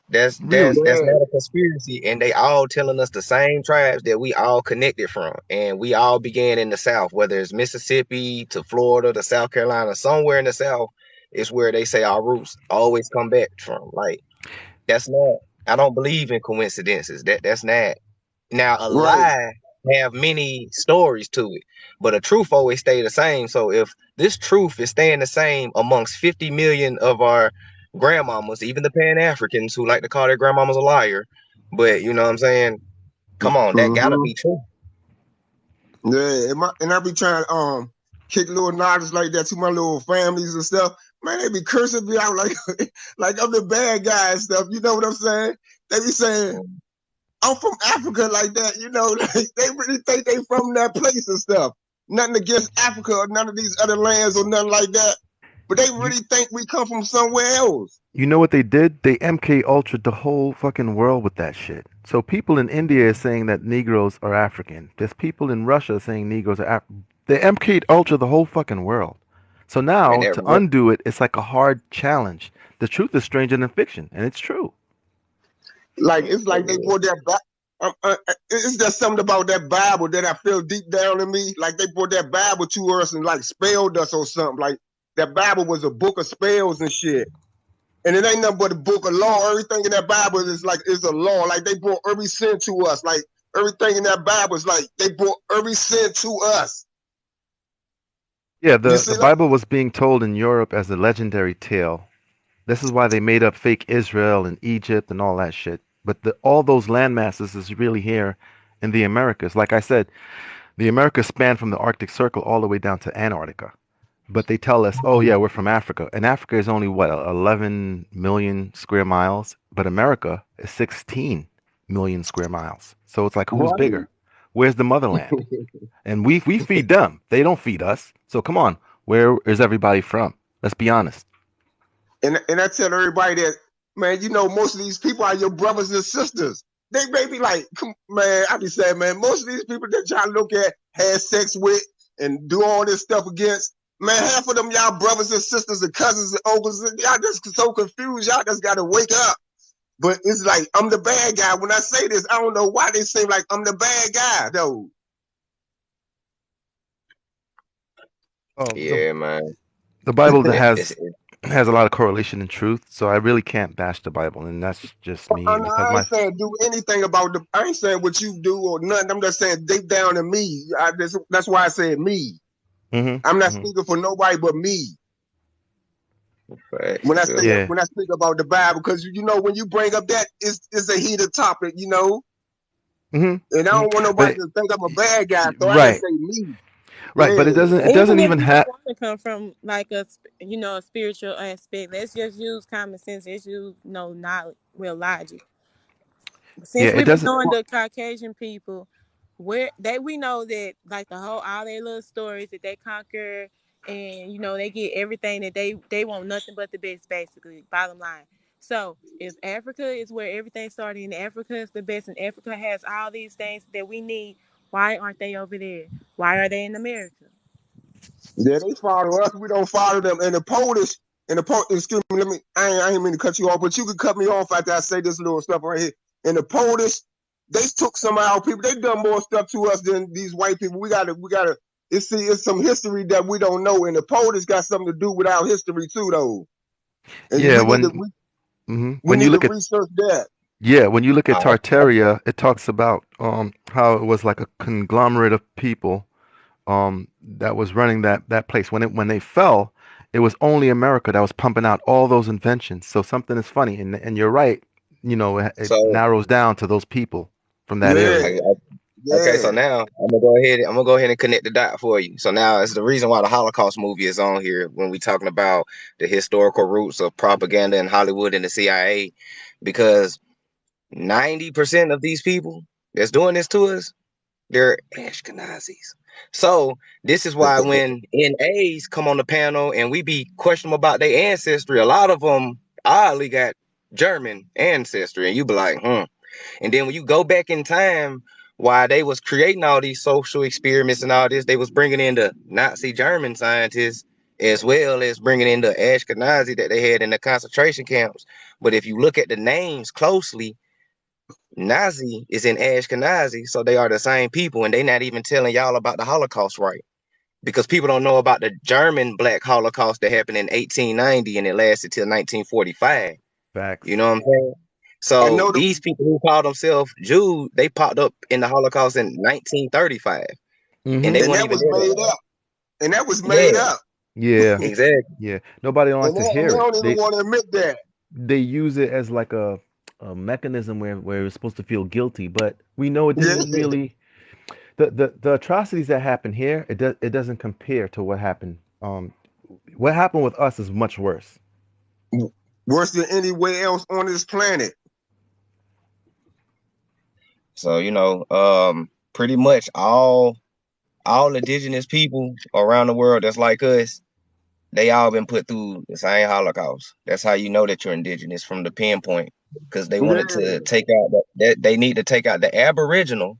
That's Really? that's that's Yeah, not a conspiracy, and they all telling us the same tribes that we all connected from, and we all began in the South, whether it's Mississippi to Florida to South Carolina, somewhere in the South is where they say our roots always come back from. Like that's not. I don't believe in coincidences. That's not. Now a right. lie have many stories to it, but a truth always stay the same. So if this truth is staying the same amongst 50 million of our grandmamas, even the Pan Africans who like to call their grandmamas a liar, but you know what I'm saying? Come on, that gotta Mm-hmm. be true. Yeah, and I be trying to kick little knowledge like that to my little families and stuff. Man, they be cursing me out like like I'm the bad guy and stuff. You know what I'm saying? They be saying I'm from Africa like that. Like, they really think they from that place and stuff. Nothing against Africa or none of these other lands or nothing like that. But they You really think we come from somewhere else. you know what they did? They MK Ultra'd the whole fucking world with that shit. So people in India are saying that Negroes are African. There's people in Russia saying Negroes are They MK'd Ultra the whole fucking world. So And now that to undo it, it's like a hard challenge. The truth is stranger than fiction, and it's true. Like it's like they brought that back. It's just something about that Bible that I feel deep down in me. Like they brought that Bible to us and like spelled us or something. Like that Bible was a book of spells and shit. And it ain't nothing but a book of law. Everything in that Bible is a law. Like they brought every sin to us. Like everything in that Bible is like they brought every sin to us. Yeah, You the see, like Bible was being told in Europe as a legendary tale. This is why they made up fake Israel and Egypt and all that shit. But all those land masses is really here in the Americas. Like I said, the Americas span from the Arctic Circle all the way down to Antarctica. But they tell us, oh yeah, we're from Africa. And Africa is only what, 11 million square miles? But America is 16 million square miles. So it's like, who's what? bigger? Where's the motherland? And we feed them. They don't feed us. So come on, where is everybody from? Let's be honest. And I tell everybody that, man, you know, most of these people are your brothers and sisters. They may be like, man, I be saying, man, most of these people that y'all look at, have sex with, and do all this stuff against, man, half of them y'all brothers and sisters and cousins and uncles, y'all just so confused. Y'all just got to wake up. But it's like, I'm the bad guy. When I say this, I don't know why they seem like I'm the bad guy, though. Oh, Yeah, man. the Bible that It's, has a lot of correlation and truth, so I really can't bash the Bible, and that's just me because I ain't my saying do anything about I ain't saying what you do or nothing. I'm just saying deep down in me. That's why I said me. I'm not mm-hmm. speaking for nobody but me. facts, When I say Yeah. when I speak about the Bible, because you know when you bring up that, it's a heated topic, you know. And I don't want nobody But to think I'm a bad guy, so I just right, say me. right, but Yeah. it doesn't Even if even you don't have. want to come from like a spiritual aspect, let's just use common sense. Let's use knowledge, logic. Yeah, Since it we've been doesn't. doing the Caucasian people, where that we know that like all their little stories that they conquer, and they get everything that they want, nothing but the best, basically. Bottom line. So if Africa is where everything started, and Africa is the best, and Africa has all these things that we need, why aren't they over there? Why are they in America? Yeah, they follow us. We don't follow them. And the Polish, excuse me, I ain't mean to cut you off, but you can cut me off after I say this little stuff right here. And the Polish, they took some of our people. They done more stuff to us than these white people. We gotta. It's some history that we don't know, and the Polish got something to do with our history too, though. And Yeah, we when you need to look at research that. when you look at I, Tartaria, it talks about how it was like a conglomerate of people that was running that place. When they fell, it was only America that was pumping out all those inventions. So something is funny, and you're right. It so narrows down to those people from that Yeah, area. I, okay, yeah. so now I'm gonna go ahead and connect the dot for you. So now it's the reason why the Holocaust movie is on here when we talking about the historical roots of propaganda in Hollywood and the CIA, because 90% of these people that's doing this to us, they're Ashkenazis. So this is why when NAs come on the panel and we be questioning about their ancestry, a lot of them oddly got German ancestry, and you be like, hmm. And then when you go back in time, while they was creating all these social experiments and all this, they was bringing in the Nazi German scientists as well as bringing in the Ashkenazi that they had in the concentration camps. But if you look at the names closely, Nazi is in Ashkenazi, so they are the same people, and they not even telling y'all about the Holocaust, right? Because people don't know about the German Black Holocaust that happened in 1890 and it lasted till 1945. You Facts. know what I'm saying? I So know these people who call themselves Jews, they popped up in the Holocaust in 1935, and they Mm-hmm. and weren't that even was there. made up. And that was made Yeah, up. Yeah, exactly. yeah. Nobody don't like to And they hear it. don't even want to admit that. They use it as like a mechanism where it's supposed to feel guilty, but we know it Yeah. didn't really. The atrocities that happen here, it doesn't compare to what happened. What happened with us is much worse. Worse than anywhere else on this planet. So pretty much all indigenous people around the world that's like us, they all been put through the same Holocaust. That's how you know that you're indigenous from the pinpoint, because they wanted Yeah. to take out that they need to take out the Aboriginal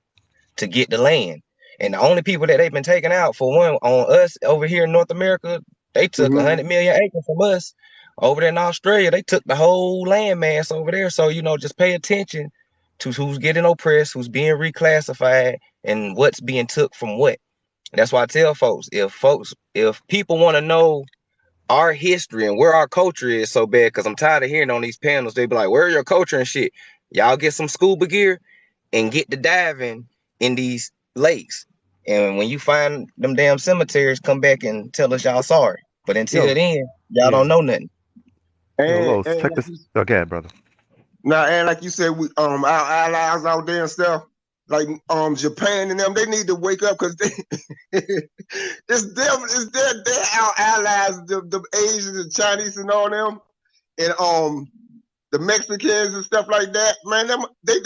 to get the land. And the only people that they've been taking out, for one, on us over here in North America, they took Mm-hmm. 100 million acres from us. Over there in Australia, they took the whole land mass over there. So, just pay attention to who's getting oppressed, who's being reclassified, and what's being took from what. That's why I tell folks, if people want to know our history and where our culture is so bad, because I'm tired of hearing on these panels, they be like, where's your culture and shit? Y'all get some scuba gear and get to diving in these lakes. And when you find them damn cemeteries, come back and tell us y'all sorry. But until Yo, then, y'all yeah. don't know nothing. Yo, And Los, check this. Oh, go ahead, brother. now, and like you said, we our allies out there and stuff, like Japan and them, they need to wake up because they they're our allies, the Asians and Chinese and all them, and the Mexicans and stuff like that. Man, them they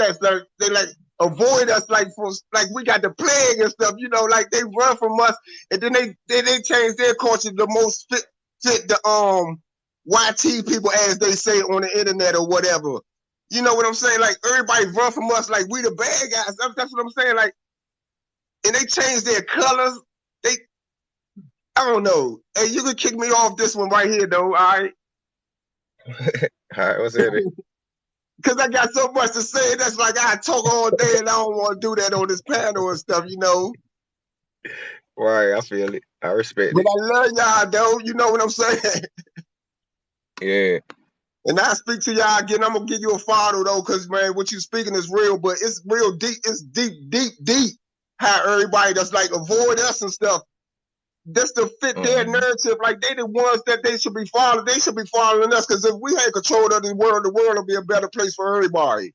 like avoid us like we got the plague and stuff, like they run from us, and then they change their culture the most fit the YT people, as they say on the internet or whatever. You know what I'm saying? Like everybody run from us like we the bad guys. That's what I'm saying. Like, and they change their colors. I don't know. Hey, you can kick me off this one right here though. All right. All right, what's that? Because I got so much to say. That's like I talk all day and I don't want to do that on this panel and stuff, Right, I feel it. I respect But it. I love y'all though. You know what I'm saying? Yeah. And I speak to y'all again. I'm gonna give you a follow though, because man, what you speaking is real, but it's real deep. It's deep. How everybody that's like avoid us and stuff. That's to fit their narrative. Like they the ones that they should be following. They should be following us, because if we had control of the world will be a better place for everybody.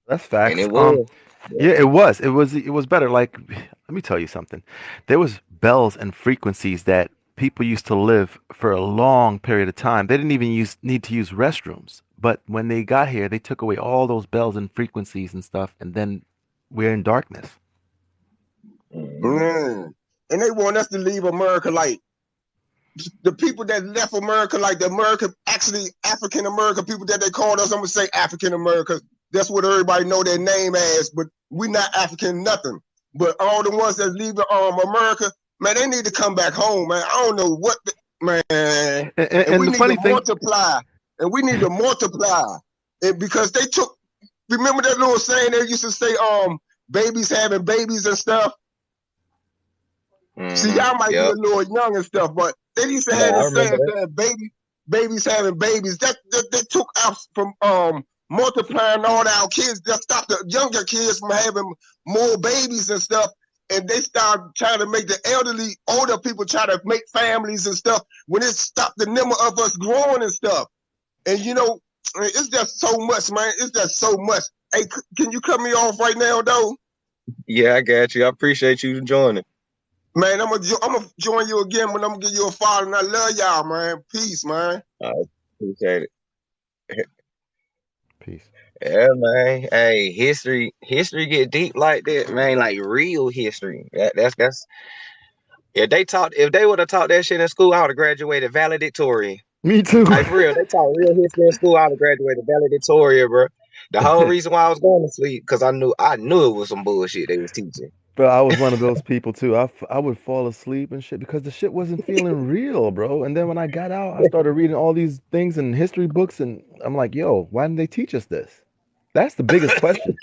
That's And facts. it was. Yeah, it was. It was better. Like, let me tell you something. There was bells and frequencies that people used to live for a long period of time. They didn't even need to use restrooms. But when they got here, they took away all those bells and frequencies and stuff, and then we're in darkness. And they want us to leave America like the people that left America, like the American, actually African American people that they called us. I'm gonna say African Americans. That's what everybody know their name as, but we not African nothing. But all the ones that leave America, man, they need to come back home, man. I don't know what, man. And we The need to funny thing, multiply. And we need to multiply. And because they took, remember that little saying they used to say, babies having babies and stuff. See, y'all might be a little young and stuff, but they used to have this saying that babies having babies. That took us from multiplying all our kids. That stopped the younger kids from having more babies and stuff. And they started trying to make the older people try to make families and stuff, when it stopped the number of us growing and stuff. And it's just so much, man. It's just so much. Hey, can you cut me off right now, though? Yeah, I got you. I appreciate you joining. Man, I'm gonna join you again when I'm gonna give you a follow, and I love y'all, man. Peace, man. I appreciate it. peace. Yeah, man. Hey, history get deep like that, man. Like real history. That's if they would have taught that shit in school, I would have graduated valedictorian. Me too. Like for real, they taught real history in school, I would have graduated valedictorian, bro. The whole reason why I was going to sleep, because I knew it was some bullshit they was teaching. Bro, I was one of those people too. I would fall asleep and shit because the shit wasn't feeling real, bro. And then when I got out, I started reading all these things in history books, and I'm like, yo, why didn't they teach us this? That's the biggest question.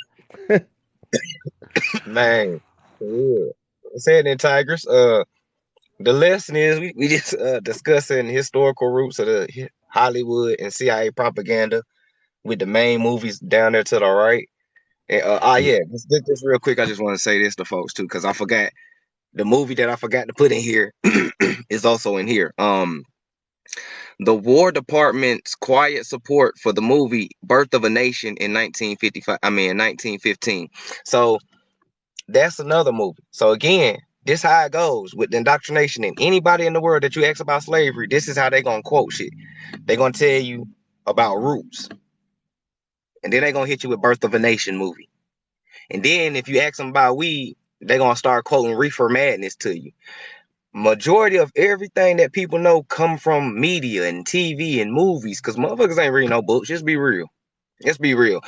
Man, for real. Said in Tigers, the lesson is we just discussing historical roots of the Hollywood and CIA propaganda, with the main movies down there to the right. And yeah, just real quick, I just want to say this to folks too, because I forgot the movie that I forgot to put in here is also in here. The War Department's quiet support for the movie Birth of a Nation in 1915. So that's another movie. So again, this how it goes with the indoctrination. And anybody in the world that you ask about slavery, this is how they gonna quote shit. They gonna tell you about roots, and then they gonna hit you with Birth of a Nation movie. And then if you ask them about weed, they gonna start quoting Reefer Madness to you. Majority of everything that people know come from media and TV and movies, because motherfuckers ain't reading no books. Just be real. Let's be real.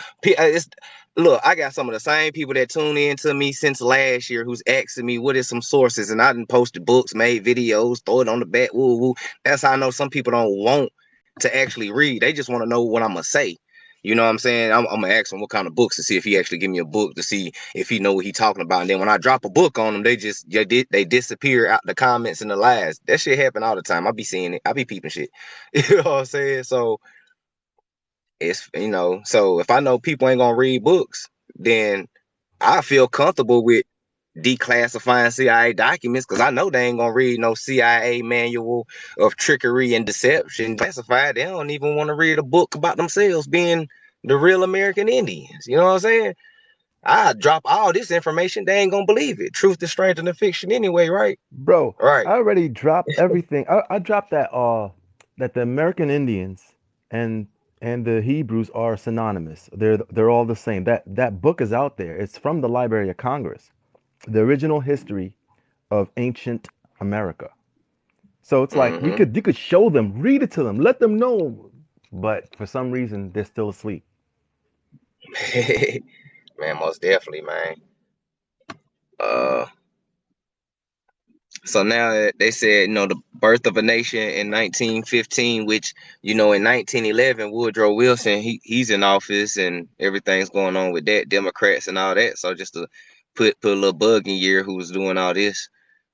Look, I got some of the same people that tune in to me since last year who's asking me what is some sources, and I done posted books, made videos, throw it on the back, woo woo. That's how I know some people don't want to actually read. They just want to know what I'm gonna say. You know what I'm saying? I'm gonna ask him what kind of books to see if he actually give me a book to see if he know what he talking about. And then when I drop a book on them, they disappear out the comments and the lies. That shit happen all the time. I be seeing it. I be peeping shit. You know what I'm saying? So it's so if I know people ain't gonna read books, then I feel comfortable with declassifying CIA documents because I know they ain't gonna read no CIA manual of trickery and deception. Classified, they don't even want to read a book about themselves being the real American Indians. You know what I'm saying? I drop all this information, they ain't gonna believe it. Truth is stranger than fiction anyway, right? Bro, Right. I already dropped everything. I dropped that the American Indians and the Hebrews are synonymous. They're all the same. That book is out there. It's from the Library of Congress. The original history of ancient America. So it's like Mm-hmm. you could show them, read it to them, let them know. But for some reason they're still asleep. Man, most definitely, man. Uh So now they said, the birth of a nation in 1915, which, in 1911, Woodrow Wilson, he's in office and everything's going on with that, Democrats and all that. So just to put a little bug in your ear who was doing all this.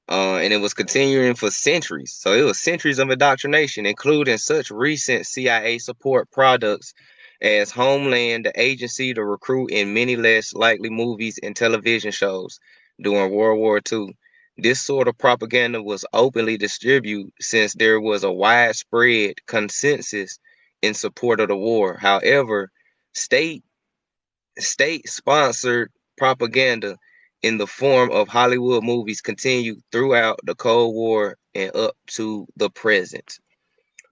And it was continuing for centuries. So it was centuries of indoctrination, including such recent CIA support products as Homeland, the agency to recruit in many less likely movies and television shows during World War II. This sort of propaganda was openly distributed since there was a widespread consensus in support of the war. However, state state-sponsored propaganda in the form of Hollywood movies continued throughout the Cold War and up to the present.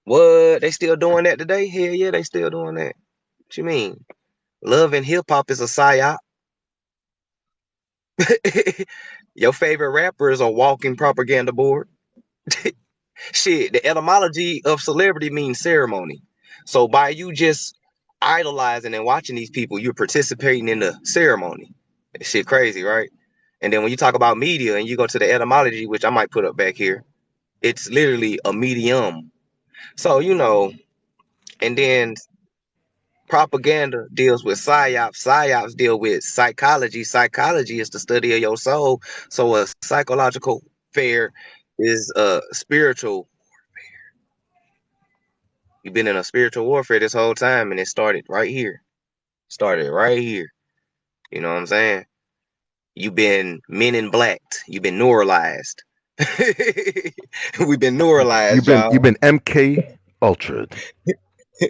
What? They still doing that today? Hell yeah, they still doing that. What you mean? Love and hip hop is a psyop. Your favorite rapper is a walking propaganda board. Shit, the etymology of celebrity means ceremony. So by you just idolizing and watching these people, you're participating in the ceremony. That shit crazy, right? And then when you talk about media and you go to the etymology, which I might put up back here, it's literally a medium. So, and then propaganda deals with psyops. Psyops deal with psychology. Psychology is the study of your soul. So a psychological fair is spiritual. You've been in a spiritual warfare this whole time, and it started right here. Started right here. You know what I'm saying? You've been men in blacked. You've been neuralized. We've been neuralized, You've y'all. been MK Ultra'd.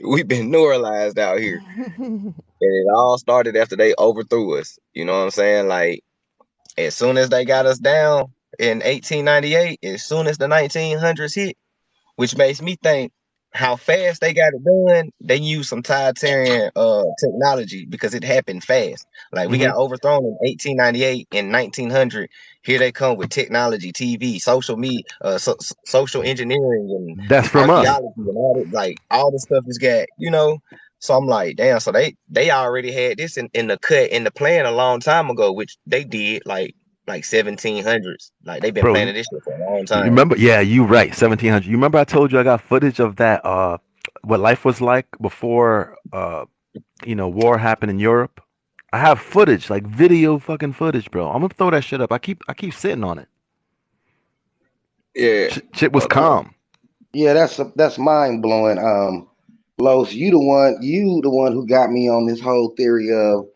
We've been neuralized out here. And it all started after they overthrew us. You know what I'm saying? Like, as soon as they got us down in 1898, as soon as the 1900s hit, which makes me think how fast they got it done. They used some totalitarian technology because it happened fast. Like we Hmm. got overthrown in 1898, in 1900. Here they come with technology, TV, social media, social engineering, and That's from us, archaeology, and all that. Like all this stuff is got. So I'm like, damn. So they already had this in the cut in the plan a long time ago, which they did like 1700s. Like they've been bro. planning this shit for a long You time. remember? Yeah, you right. 1700. You remember I told you I got footage of that. What life was like before. War happened in Europe. I have footage, like video fucking footage, bro. I'm gonna throw that shit up. I keep sitting on it. Yeah. Shit was calm. Yeah, that's mind blowing. Los, you the one who got me on this whole theory of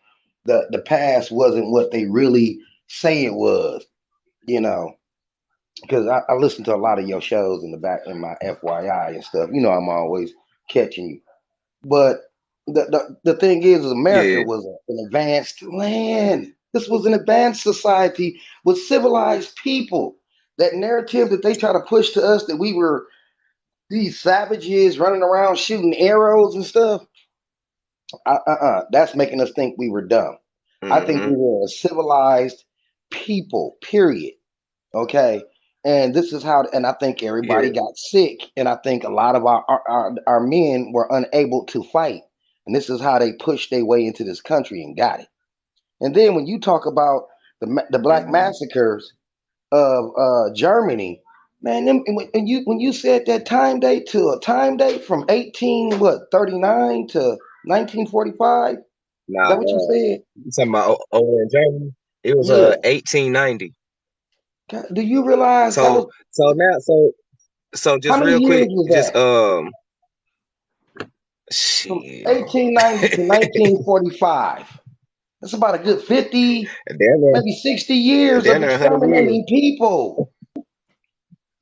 the past wasn't what they really say it was. You know, because I listen to a lot of your shows in the back in my FYI and stuff. You know, I'm always catching you. But the thing is America Yeah. was an advanced land. This was an advanced society with civilized people. That narrative that they try to push to us that we were these savages running around shooting arrows and stuff. That's making us think we were dumb. I think Mm-hmm. we were a civilized people. Period. Okay. And this is how, and I think everybody Yeah. got sick, and I think a lot of our men were unable to fight, and this is how they pushed their way into this country and got it. And then when you talk about the black Mm-hmm. massacres of Germany, man, when you said that time date to a time date from 18 what 39 to 1945? Is Nah, that what you said? you talking about over in Germany? It was Yeah. 1890. God, do you realize that was So now so how just many real years quick, was just that? From shit. 1890 to 1945. That's about a good 50, Damn near maybe 60 years damn of near 100 years. exterminating people.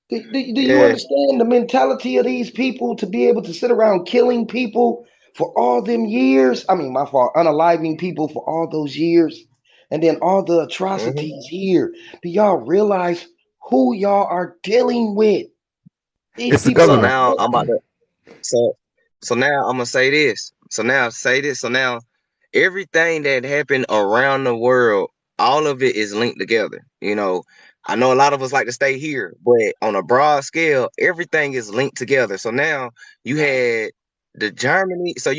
Do you Yeah. understand the mentality of these people to be able to sit around killing people for all them years? I mean, my fault, unaliving people for all those years, and then all the Hmm. atrocities here. Do y'all realize who y'all are dealing with? These It's the people So are government. now I'm about wicked. to so so now I'm gonna say this. So now say this. So now everything that happened around the world, all of it is linked together. I know a lot of us like to stay here, but on a broad scale, everything is linked together. So now you had you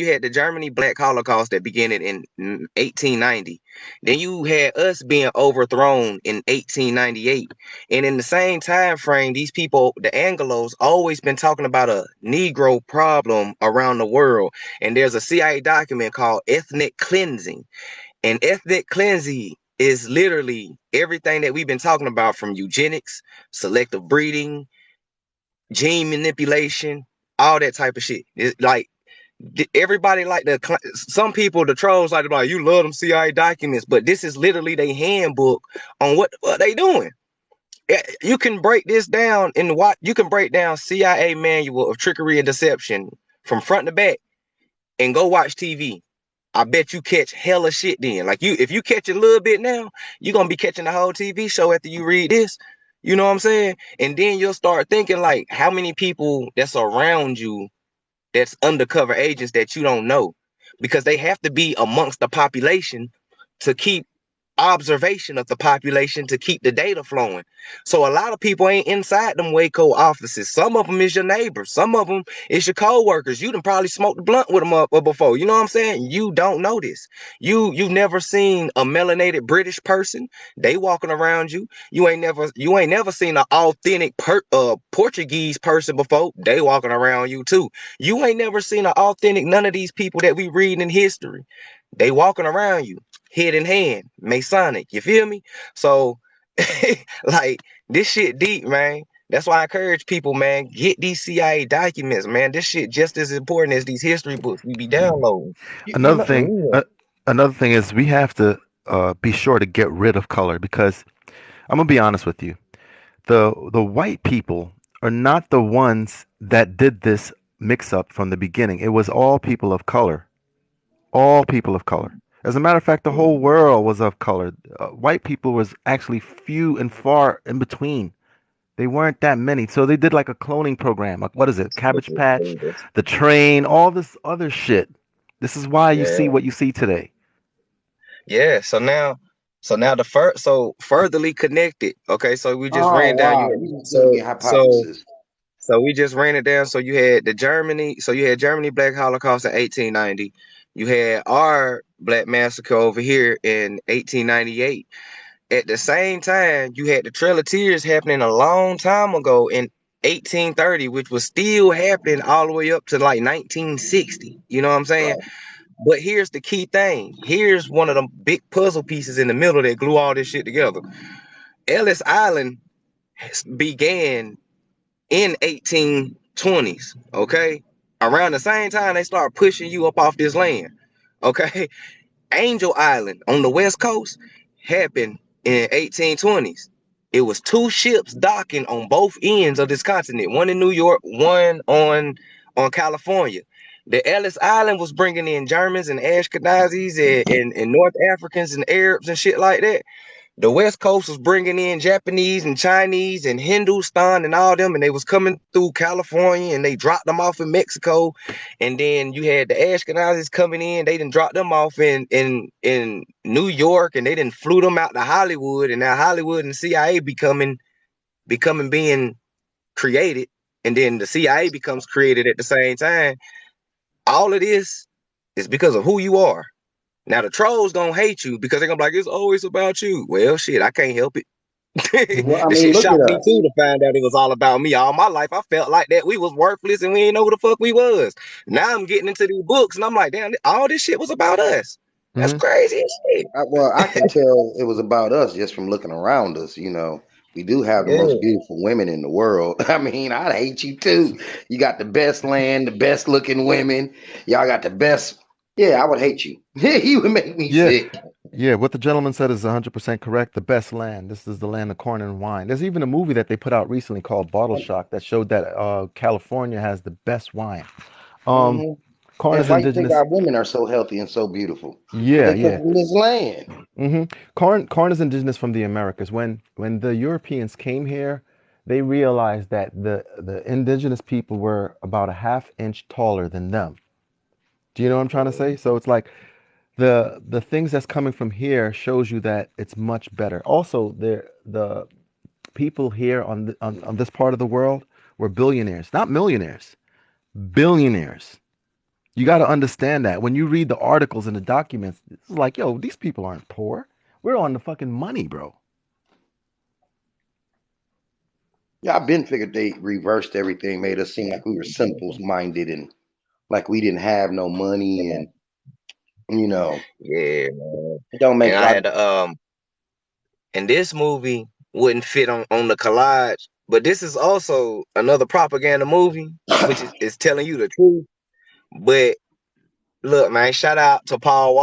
had the Germany Black Holocaust that began in 1890. Then you had us being overthrown in 1898. And in the same time frame, these people, the Anglos, always been talking about a Negro problem around the world. And there's a CIA document called ethnic cleansing. And ethnic cleansing is literally everything that we've been talking about, from eugenics, selective breeding, gene manipulation, all that type of shit. It's like everybody like some people, the trolls, like to be like, you love them CIA documents, but this is literally their handbook on what they doing. You can break this down in what you can break down CIA manual of trickery and deception from front to back and go watch TV. I bet you catch hella shit then. Like, if you catch a little bit now, you're gonna be catching the whole TV show after you read this. You know what I'm saying? And then you'll start thinking, like, how many people that's around you that's undercover agents that you don't know, because they have to be amongst the population to keep observation of the population, to keep the data flowing. So a lot of people ain't inside them Waco offices. Some of them is your neighbors. Some of them is your co-workers. You done probably smoked the blunt with them up before. You know what I'm saying? You don't know this. You've never seen a melanated British person. They walking around you. You ain't never seen an authentic Portuguese person before. They walking around you too. You ain't never seen an authentic none of these people that we read in history. They walking around you, head in hand, Masonic. You feel me? So, like, this shit deep, man. That's why I encourage people, man, get these CIA documents, man. This shit just as important as these history books we be downloading. You Another know, For thing, real. another thing is we have to be sure to get rid of color because I'm gonna be honest with you. The white people are not the ones that did this mix up from the beginning. It was all people of color. All people of color. As a matter of fact, the whole world was of color. White people was actually few and far in between. They weren't that many. So they did like a cloning program. Like, what is it? Cabbage Patch, the train, all this other shit. This is why you see Yeah. what you see today. Yeah. So now furtherly connected. Okay, so we just oh ran down wow, you. you just gave me So a so hypothesis. so we just ran it down. So you had Germany Black Holocaust in 1890. You had our Black Massacre over here in 1898. At the same time, you had the Trail of Tears happening a long time ago in 1830, which was still happening all the way up to like 1960. You know what I'm saying? Right. But here's the key thing. Here's one of the big puzzle pieces in the middle that glue all this shit together. Ellis Island began in 1820s. Okay, around the same time they start pushing you up off this land. Okay, Angel Island on the west coast happened in 1820s. It was two ships docking on both ends of this continent, one in New York, one on California. The Ellis Island was bringing in Germans and Ashkenazis and North Africans and Arabs and shit like that. The West Coast was bringing in Japanese and Chinese and Hindustan and all them, and they was coming through California and they dropped them off in Mexico. And then you had the Ashkenazis coming in, they didn't drop them off in New York, and they didn't flew them out to Hollywood, and now Hollywood and CIA becoming being created, and then the CIA becomes created at the same time. All of this is because of who you are. Now the trolls gonna hate you because they're gonna be like, it's always about you. Well, shit, I can't help it. Well, I The mean, shit look at shocked me us. too to find out it was all about me. All my life, I felt like that we was worthless and we didn't know who the fuck we was. Now I'm getting into these books and I'm like, damn, all this shit was about us. That's Hmm. crazy as shit. Well, I can tell it was about us just from looking around us. You know, we do have the most Yeah. beautiful women in the world. I mean, I'd hate you too. You got the best land, the best looking women. Y'all got the best. Yeah, I would hate you. You would make me Yeah, sick. yeah. What the gentleman said is 100% correct. The best land. This is the land of corn and wine. There's even a movie that they put out recently called Bottle Shock that showed that California has the best wine. Um, Hmm. corn And is why you think indigenous. our women are so healthy and so beautiful? Because Yeah, they come yeah. from this land. Corn is indigenous from the Americas. When the Europeans came here, they realized that the indigenous people were about a half inch taller than them. Do you know what I'm trying to say? So it's like the things that's coming from here shows you that it's much better. Also, the people here on this part of the world were billionaires, not millionaires, billionaires. You got to understand that when you read the articles and the documents, it's like, yo, these people aren't poor. We're on the fucking money, bro. Yeah, I've been figured they reversed everything, made us seem like we were simple minded and like we didn't have no money, and you know, Yeah, man. it don't make And a I lot had of. to and this movie wouldn't fit on the collage, but this is also another propaganda movie, which is telling you the truth. But look, man, shout out to Paul Walker.